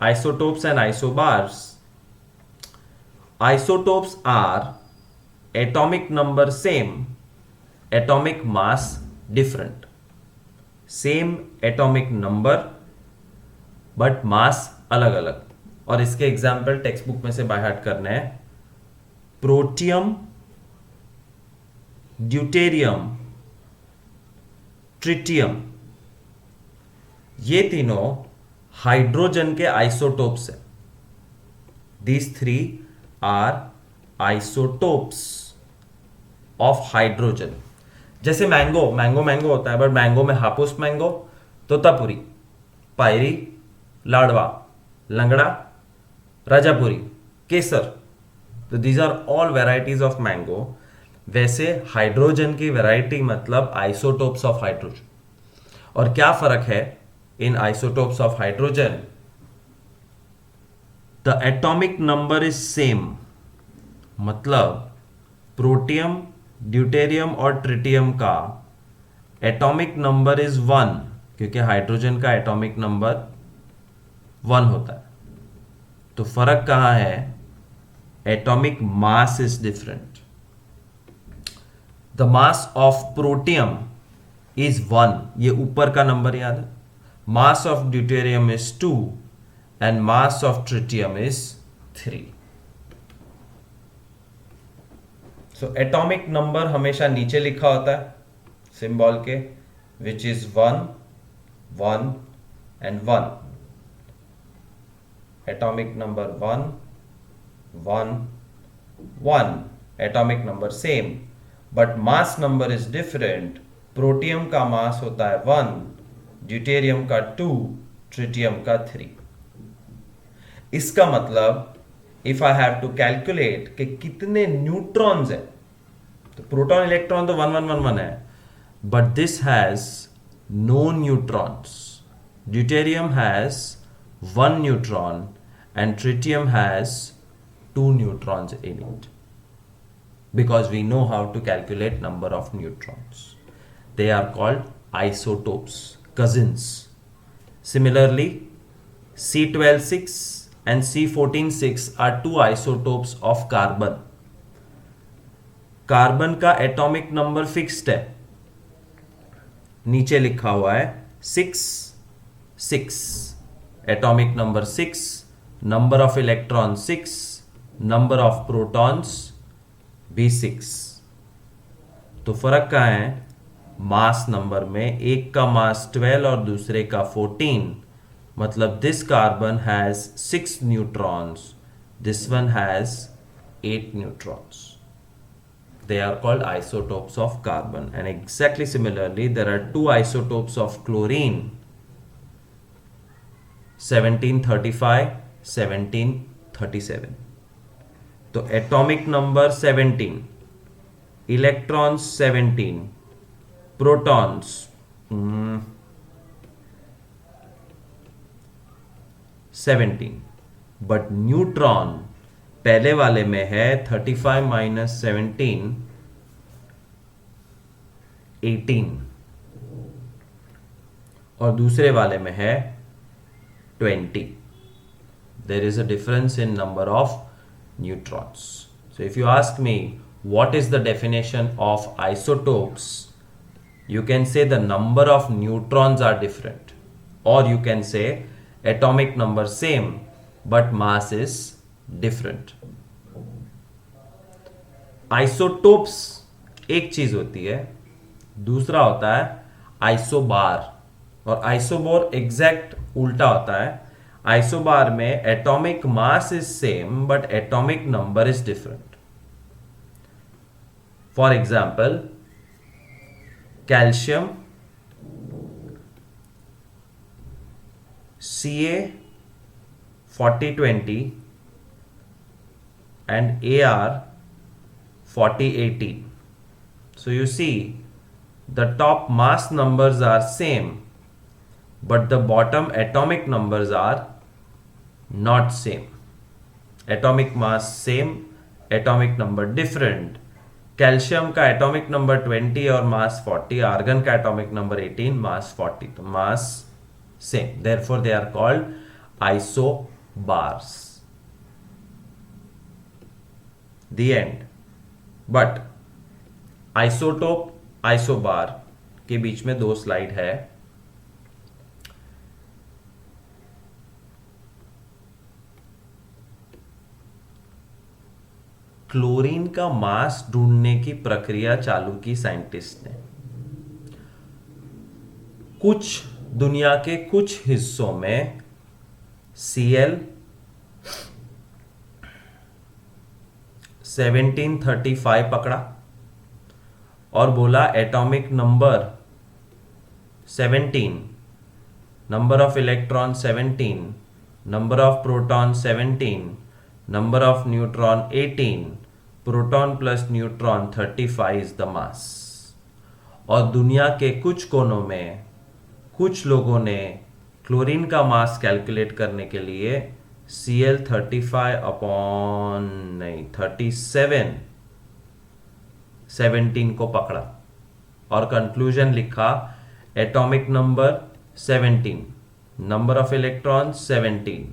isotopes and isobars. Isotopes are atomic number same, atomic mass different, same atomic number but mass अलग अलग। और इसके एग्जाम्पल टेक्स्ट बुक में से बाय हार्ट करने हैं। प्रोटियम, ड्यूटेरियम, ट्रिटियम, ये तीनों हाइड्रोजन के आइसोटोप्स हैं। These 3 are isotopes of hydrogen. जैसे मैंगो होता है, बट मैंगो में हापुस मैंगो, तोतापुरी, पायरी, लाडवा, लंगड़ा, राजापुरी, केसर, तो these are all varieties of mango. वैसे हाइड्रोजन की वेराइटी मतलब आइसोटोप्स ऑफ हाइड्रोजन। और क्या फर्क है इन isotopes of hydrogen? The atomic number is same, मतलब प्रोटियम, ड्यूटेरियम और ट्रिटियम का एटॉमिक नंबर इज 1, क्योंकि हाइड्रोजन का एटॉमिक नंबर 1 होता है। तो फर्क कहां है? Atomic mass is different. The mass of protium is 1, ये ऊपर का नंबर याद है। Mass of deuterium is 2 and mass of tritium is 3। So atomic number हमेशा नीचे लिखा होता है सिंबल के, which is 1 1 and 1। Atomic number 1 1 1, atomic number same but mass number is different. Protium का मास होता है 1, ड्यूटेरियम का 2, ट्रिटियम का 3। इसका मतलब if I have to calculate कि कितने न्यूट्रॉन्स है, तो प्रोटॉन इलेक्ट्रॉन तो 1 1 1 1 है, but this has no neutrons. Deuterium has 1 neutron and tritium has 2 neutrons in it, because we know how to calculate number of neutrons. They are called isotopes, cousins. Similarly, C12 6 and C14 6 are 2 isotopes of carbon. Carbon का atomic number fixed है, नीचे लिखा हुआ है 6 6, atomic number 6, number of electron 6, number of protons भी 6। तो फर्क कहाँ है? मास नंबर में, एक का मास 12 और दूसरे का 14. मतलब this carbon has 6 neutrons, this one has 8 neutrons. They are called isotopes of carbon. And exactly similarly, there are two isotopes of chlorine, 1735, 1737. तो atomic number 17, electrons 17, protons 17, but neutron पहले वाले में है 35 माइनस 17, 18, और दूसरे वाले में है 20. There is a difference in number of neutrons. So if you ask me what is the definition of isotopes, you can say the number of neutrons are different, or you can say atomic number same but mass is different. Isotopes एक चीज होती है, दूसरा होता है isobar. और isobar exact उल्टा होता है. आइसोबार में atomic mass is same but atomic number is different. For example, calcium Ca4020 and Ar4080. So you see the top mass numbers are same but the bottom atomic numbers are not same. Atomic mass same, atomic number different. Calcium का atomic number 20 और mass 40, argon का atomic number 18, mass 40. तो mass same, therefore they are called isobars. The end. But isotope isobar के बीच में 2 slide है. Chlorine का मास ढूंढने की प्रक्रिया चालू की साइंटिस्ट ने. कुछ दुनिया के कुछ हिस्सों में Cl 1735 पकड़ा और बोला atomic number 17, number of electron 17, number of proton 17, number of neutron 18, proton plus neutron 35 is the मास. और दुनिया के कुछ कोनों में कुछ लोगों ने क्लोरीन का मास कैलकुलेट करने के लिए Cl 35 अपॉन नहीं 37 17 को पकड़ा और कंक्लूजन लिखा atomic number 17, number of electron 17,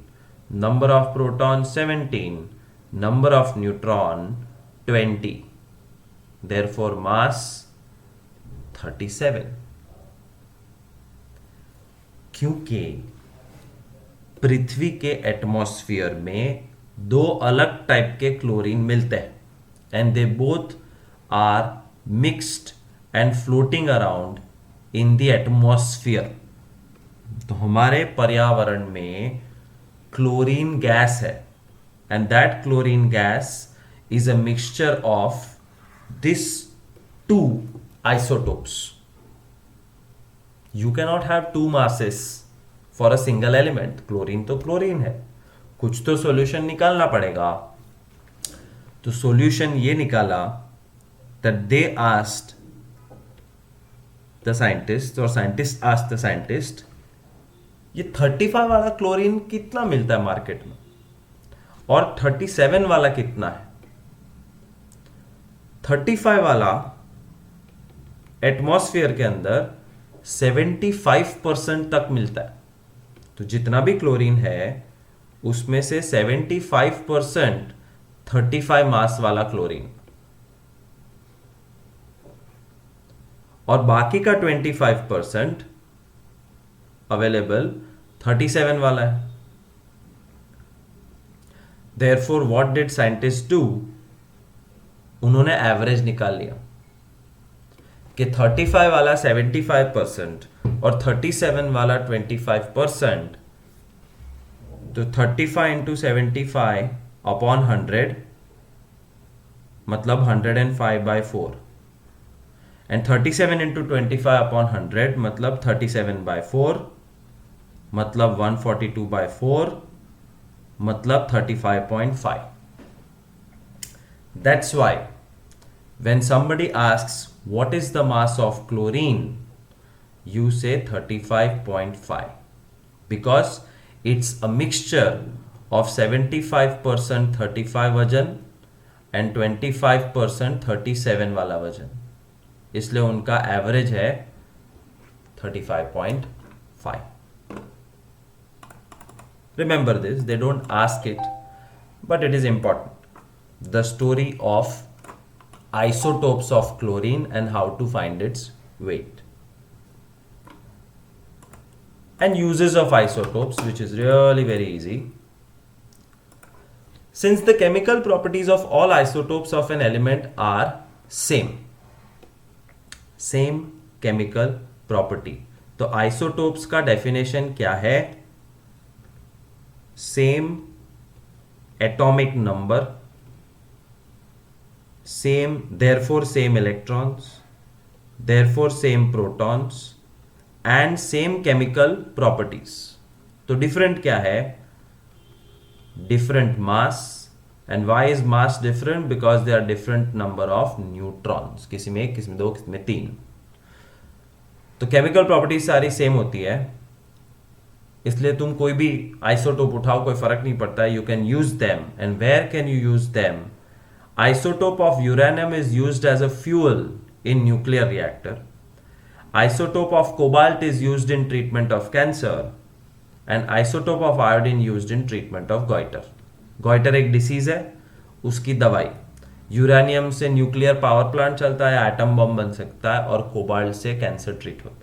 number of proton 17, number of neutron 20, therefore mass 37. क्योंकि पृथ्वी के एटमॉस्फेयर में 2 अलग टाइप के क्लोरीन मिलते हैं and they both are mixed and floating around in the atmosphere. तो हमारे पर्यावरण में क्लोरीन गैस है and that chlorine gas is a mixture of this 2 isotopes. You cannot have 2 masses for a single element. Chlorine तो chlorine है, कुछ तो solution निकालना पड़ेगा. तो सॉल्यूशन ये निकाला that they asked the scientist और scientist asked the scientist, ये 35 वाला क्लोरीन कितना मिलता है मार्केट में और 37 वाला कितना है. 35 वाला एटमॉस्फेयर के अंदर 75% तक मिलता है. तो जितना भी क्लोरीन है उसमें से 75% 35 मास वाला क्लोरीन और बाकी का 25% अवेलेबल 37 वाला है. Therefore, what did scientists do? उन्होंने एवरेज निकाल लिया कि 35 वाला 75% और 37 वाला 25%, तो 35 इंटू 75 अपॉन 100 मतलब 105/4, एंड 37 इंटू 25 अपॉन 100 मतलब 37/4 मतलब 142/4 मतलब 35.5. That's why when somebody asks what is the mass of chlorine, you say 35.5, because it's a mixture of 75% 35 वजन and 25% 37 वाला वजन, इसलिए उनका एवरेज है 35.5. Remember this, they don't ask it, but it is important. The story of isotopes of chlorine and how to find its weight. And uses of isotopes, which is really very easy. Since the chemical properties of all isotopes of an element are same chemical property, तो isotopes का definition क्या है? Same atomic number, therefore same electrons, therefore same protons, and same chemical properties. तो different क्या है? Different mass. And why is mass different? Because there are different number of neutrons. किसी में 1, किसी में 2, किसी में 3. तो chemical properties सारी same होती है, इसलिए तुम कोई भी आइसोटोप उठाओ, कोई फर्क नहीं पड़ता है. You can use them. And where can you use them? Isotope of uranium is used as a fuel in nuclear reactor. Isotope of cobalt is used in treatment of cancer. And isotope of iodine used in treatment of goiter. Goiter एक disease है, उसकी दवाई. Uranium से nuclear power plant चलता है, atom bomb बन सकता है, और कोबाल्ट से कैंसर ट्रीट होता है.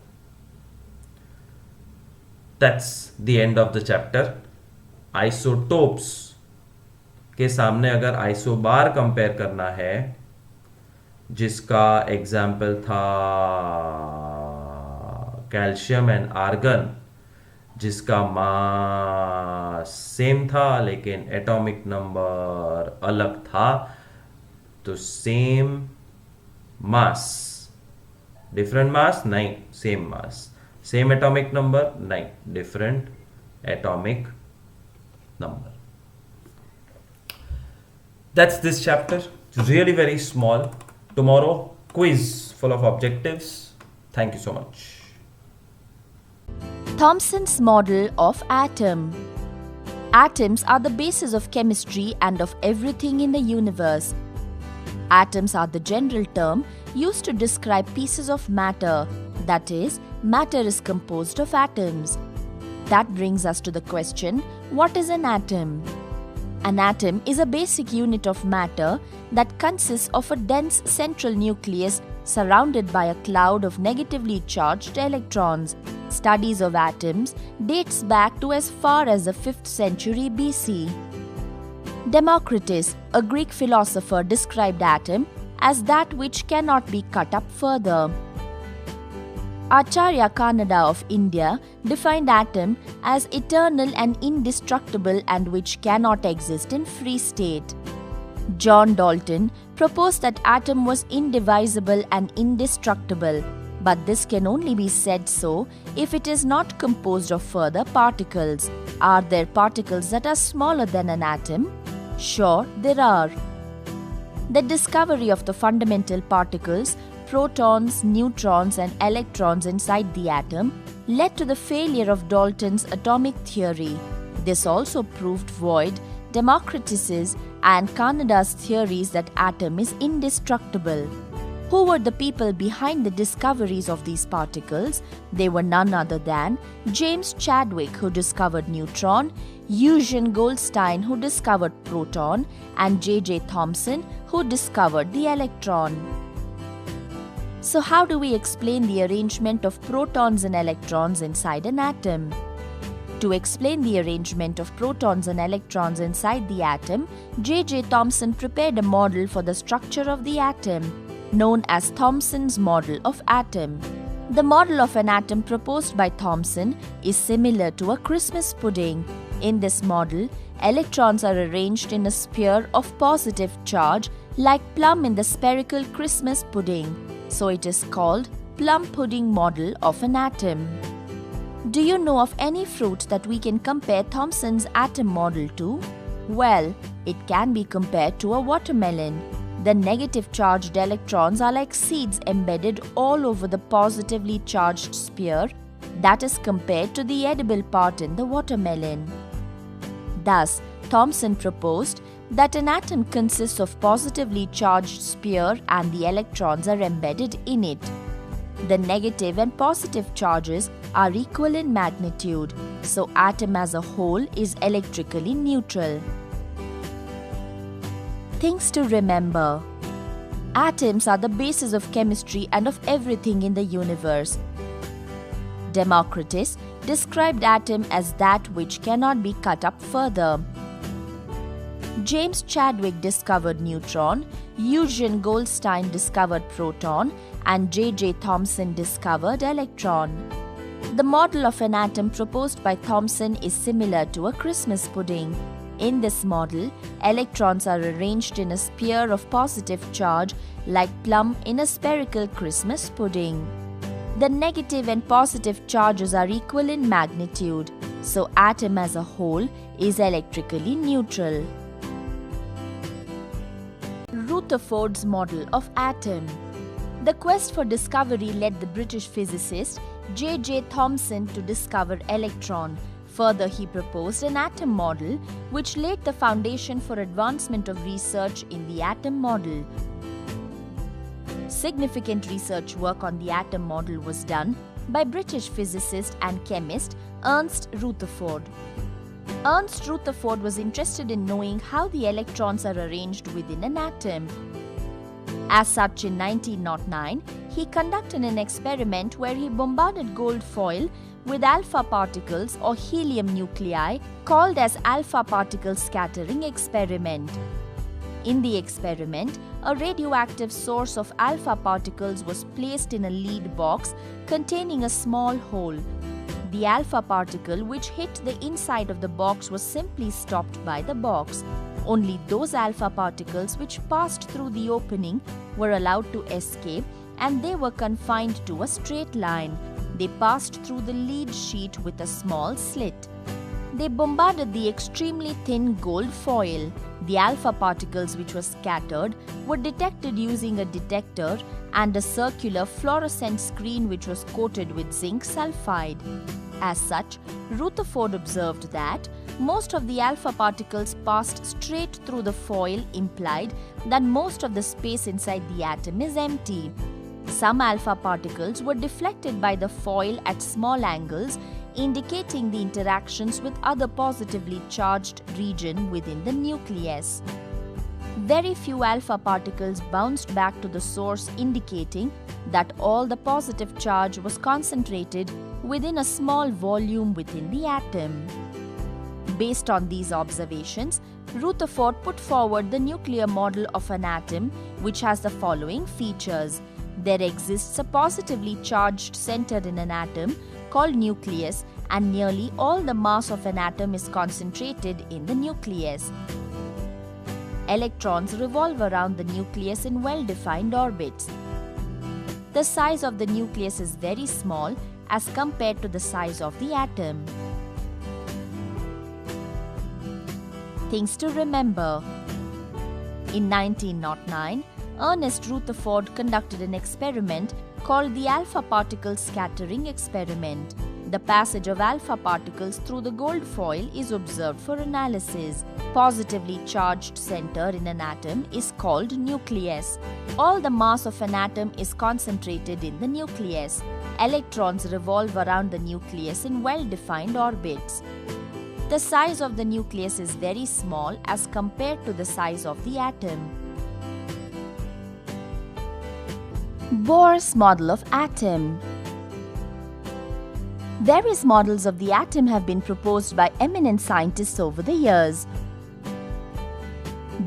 That's the end of the chapter. Isotopes के सामने अगर आइसोबार कंपेयर करना है, जिसका एग्जाम्पल था कैल्शियम एंड आर्गन, जिसका मास सेम था लेकिन एटॉमिक नंबर अलग था, तो सेम मास डिफरेंट मास नहीं, same mass. Same atomic number? नहीं, different atomic number. That's this chapter. It's really very small. Tomorrow, quiz full of objectives. Thank you so much. Thomson's model of atom. Atoms are the basis of chemistry and of everything in the universe. Atoms are the general term used to describe pieces of matter, that is, matter is composed of atoms. That brings us to the question, what is an atom? An atom is a basic unit of matter that consists of a dense central nucleus surrounded by a cloud of negatively charged electrons. Studies of atoms dates back to as far as the 5th century BC. Democritus, a Greek philosopher, described atom as that which cannot be cut up further. Acharya Kannada of India defined atom as eternal and indestructible and which cannot exist in free state. John Dalton proposed that atom was indivisible and indestructible, but this can only be said so if it is not composed of further particles. Are there particles that are smaller than an atom? Sure, there are. The discovery of the fundamental particles, protons, neutrons, and electrons inside the atom led to the failure of Dalton's atomic theory. This also proved void Democritus's and Kannada's theories that atom is indestructible. Who were the people behind the discoveries of these particles? They were none other than James Chadwick, who discovered neutron, Eugen Goldstein, who discovered proton, and J.J. Thomson, who discovered the electron. So how do we explain the arrangement of protons and electrons inside an atom? To explain the arrangement of protons and electrons inside the atom, J.J. Thomson prepared a model for the structure of the atom. known as Thomson's model of atom. The model of an atom proposed by Thomson is similar to a Christmas pudding. In this model, electrons are arranged in a sphere of positive charge like plum in the spherical Christmas pudding, so it is called plum pudding model of an atom. Do you know of any fruit that we can compare Thomson's atom model to? Well, it can be compared to a watermelon. The negative charged electrons are like seeds embedded all over the positively charged sphere that is compared to the edible part in the watermelon. Thus, Thomson proposed that an atom consists of positively charged sphere and the electrons are embedded in it. The negative and positive charges are equal in magnitude, so atom as a whole is electrically neutral. Things to remember. Atoms are the basis of chemistry and of everything in the universe. Democritus described atom as that which cannot be cut up further. James Chadwick discovered neutron, Eugen Goldstein discovered proton, and J.J. Thomson discovered electron. The model of an atom proposed by Thomson is similar to a Christmas pudding. In this model, electrons are arranged in a sphere of positive charge like plum in a spherical Christmas pudding. The negative and positive charges are equal in magnitude, so atom as a whole is electrically neutral. Rutherford's model of atom. The quest for discovery led the British physicist J.J. Thomson to discover electron. Further, he proposed an atom model which laid the foundation for advancement of research in the atom model. Significant research work on the atom model was done by British physicist and chemist Ernst Rutherford. Ernst Rutherford was interested in knowing how the electrons are arranged within an atom. As such, in 1909, he conducted an experiment where he bombarded gold foil with alpha particles or helium nuclei called as alpha particle scattering experiment. In the experiment, a radioactive source of alpha particles was placed in a lead box containing a small hole. The alpha particle which hit the inside of the box was simply stopped by the box. Only those alpha particles which passed through the opening were allowed to escape, and they were confined to a straight line. They passed through the lead sheet with a small slit. They bombarded the extremely thin gold foil. The alpha particles which were scattered were detected using a detector and a circular fluorescent screen which was coated with zinc sulfide. As such, Rutherford observed that most of the alpha particles passed straight through the foil, implied that most of the space inside the atom is empty. Some alpha particles were deflected by the foil at small angles, indicating the interactions with other positively charged region within the nucleus. Very few alpha particles bounced back to the source, indicating that all the positive charge was concentrated within a small volume within the atom. Based on these observations, Rutherford put forward the nuclear model of an atom which has the following features. There exists a positively charged center in an atom called nucleus, and nearly all the mass of an atom is concentrated in the nucleus. Electrons revolve around the nucleus in well-defined orbits. The size of the nucleus is very small as compared to the size of the atom. Things to remember. In 1909, Ernest Rutherford conducted an experiment called the alpha particle scattering experiment. The passage of alpha particles through the gold foil is observed for analysis. Positively charged center in an atom is called nucleus. All the mass of an atom is concentrated in the nucleus. Electrons revolve around the nucleus in well-defined orbits. The size of the nucleus is very small as compared to the size of the atom. Bohr's model of atom. Various models of the atom have been proposed by eminent scientists over the years.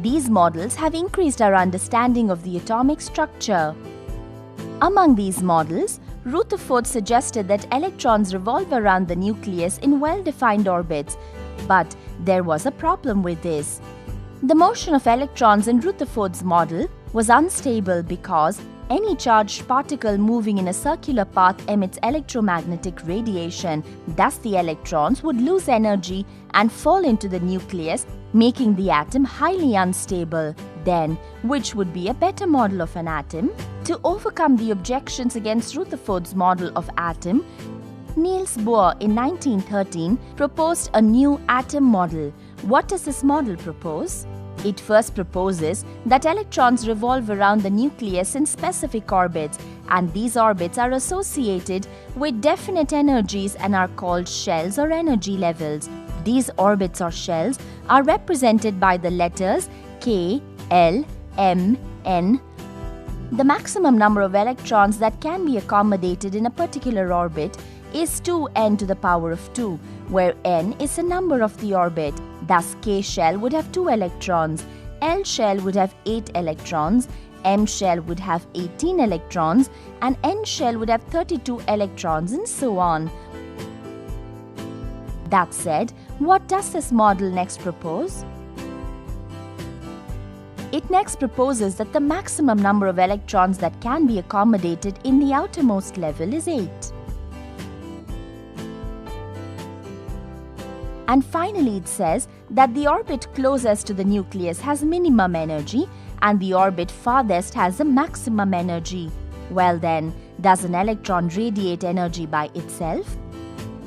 These models have increased our understanding of the atomic structure. Among these models, Rutherford suggested that electrons revolve around the nucleus in well-defined orbits, but there was a problem with this. The motion of electrons in Rutherford's model was unstable because any charged particle moving in a circular path emits electromagnetic radiation. Thus, the electrons would lose energy and fall into the nucleus, making the atom highly unstable. Then, which would be a better model of an atom? To overcome the objections against Rutherford's model of atom, Niels Bohr in 1913 proposed a new atom model. What does this model propose? It first proposes that electrons revolve around the nucleus in specific orbits, and these orbits are associated with definite energies and are called shells or energy levels. These orbits or shells are represented by the letters K, L, M, N. The maximum number of electrons that can be accommodated in a particular orbit is 2n to the power of 2, where n is the number of the orbit. Thus, K shell would have 2 electrons, L shell would have 8 electrons, M shell would have 18 electrons, and N shell would have 32 electrons, and so on. That said, what does this model next propose? It next proposes that the maximum number of electrons that can be accommodated in the outermost level is 8. And finally, it says that the orbit closest to the nucleus has minimum energy and the orbit farthest has the maximum energy. Well then, does an electron radiate energy by itself?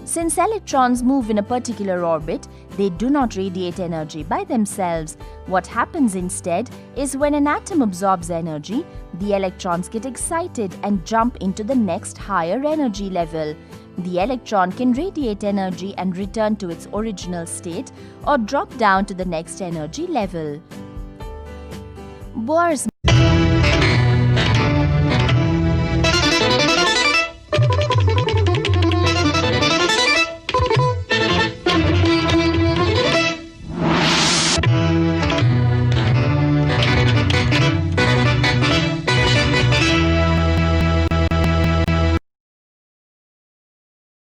Since electrons move in a particular orbit, they do not radiate energy by themselves. What happens instead is when an atom absorbs energy, the electrons get excited and jump into the next higher energy level. The electron can radiate energy and return to its original state or drop down to the next energy level. Bohr's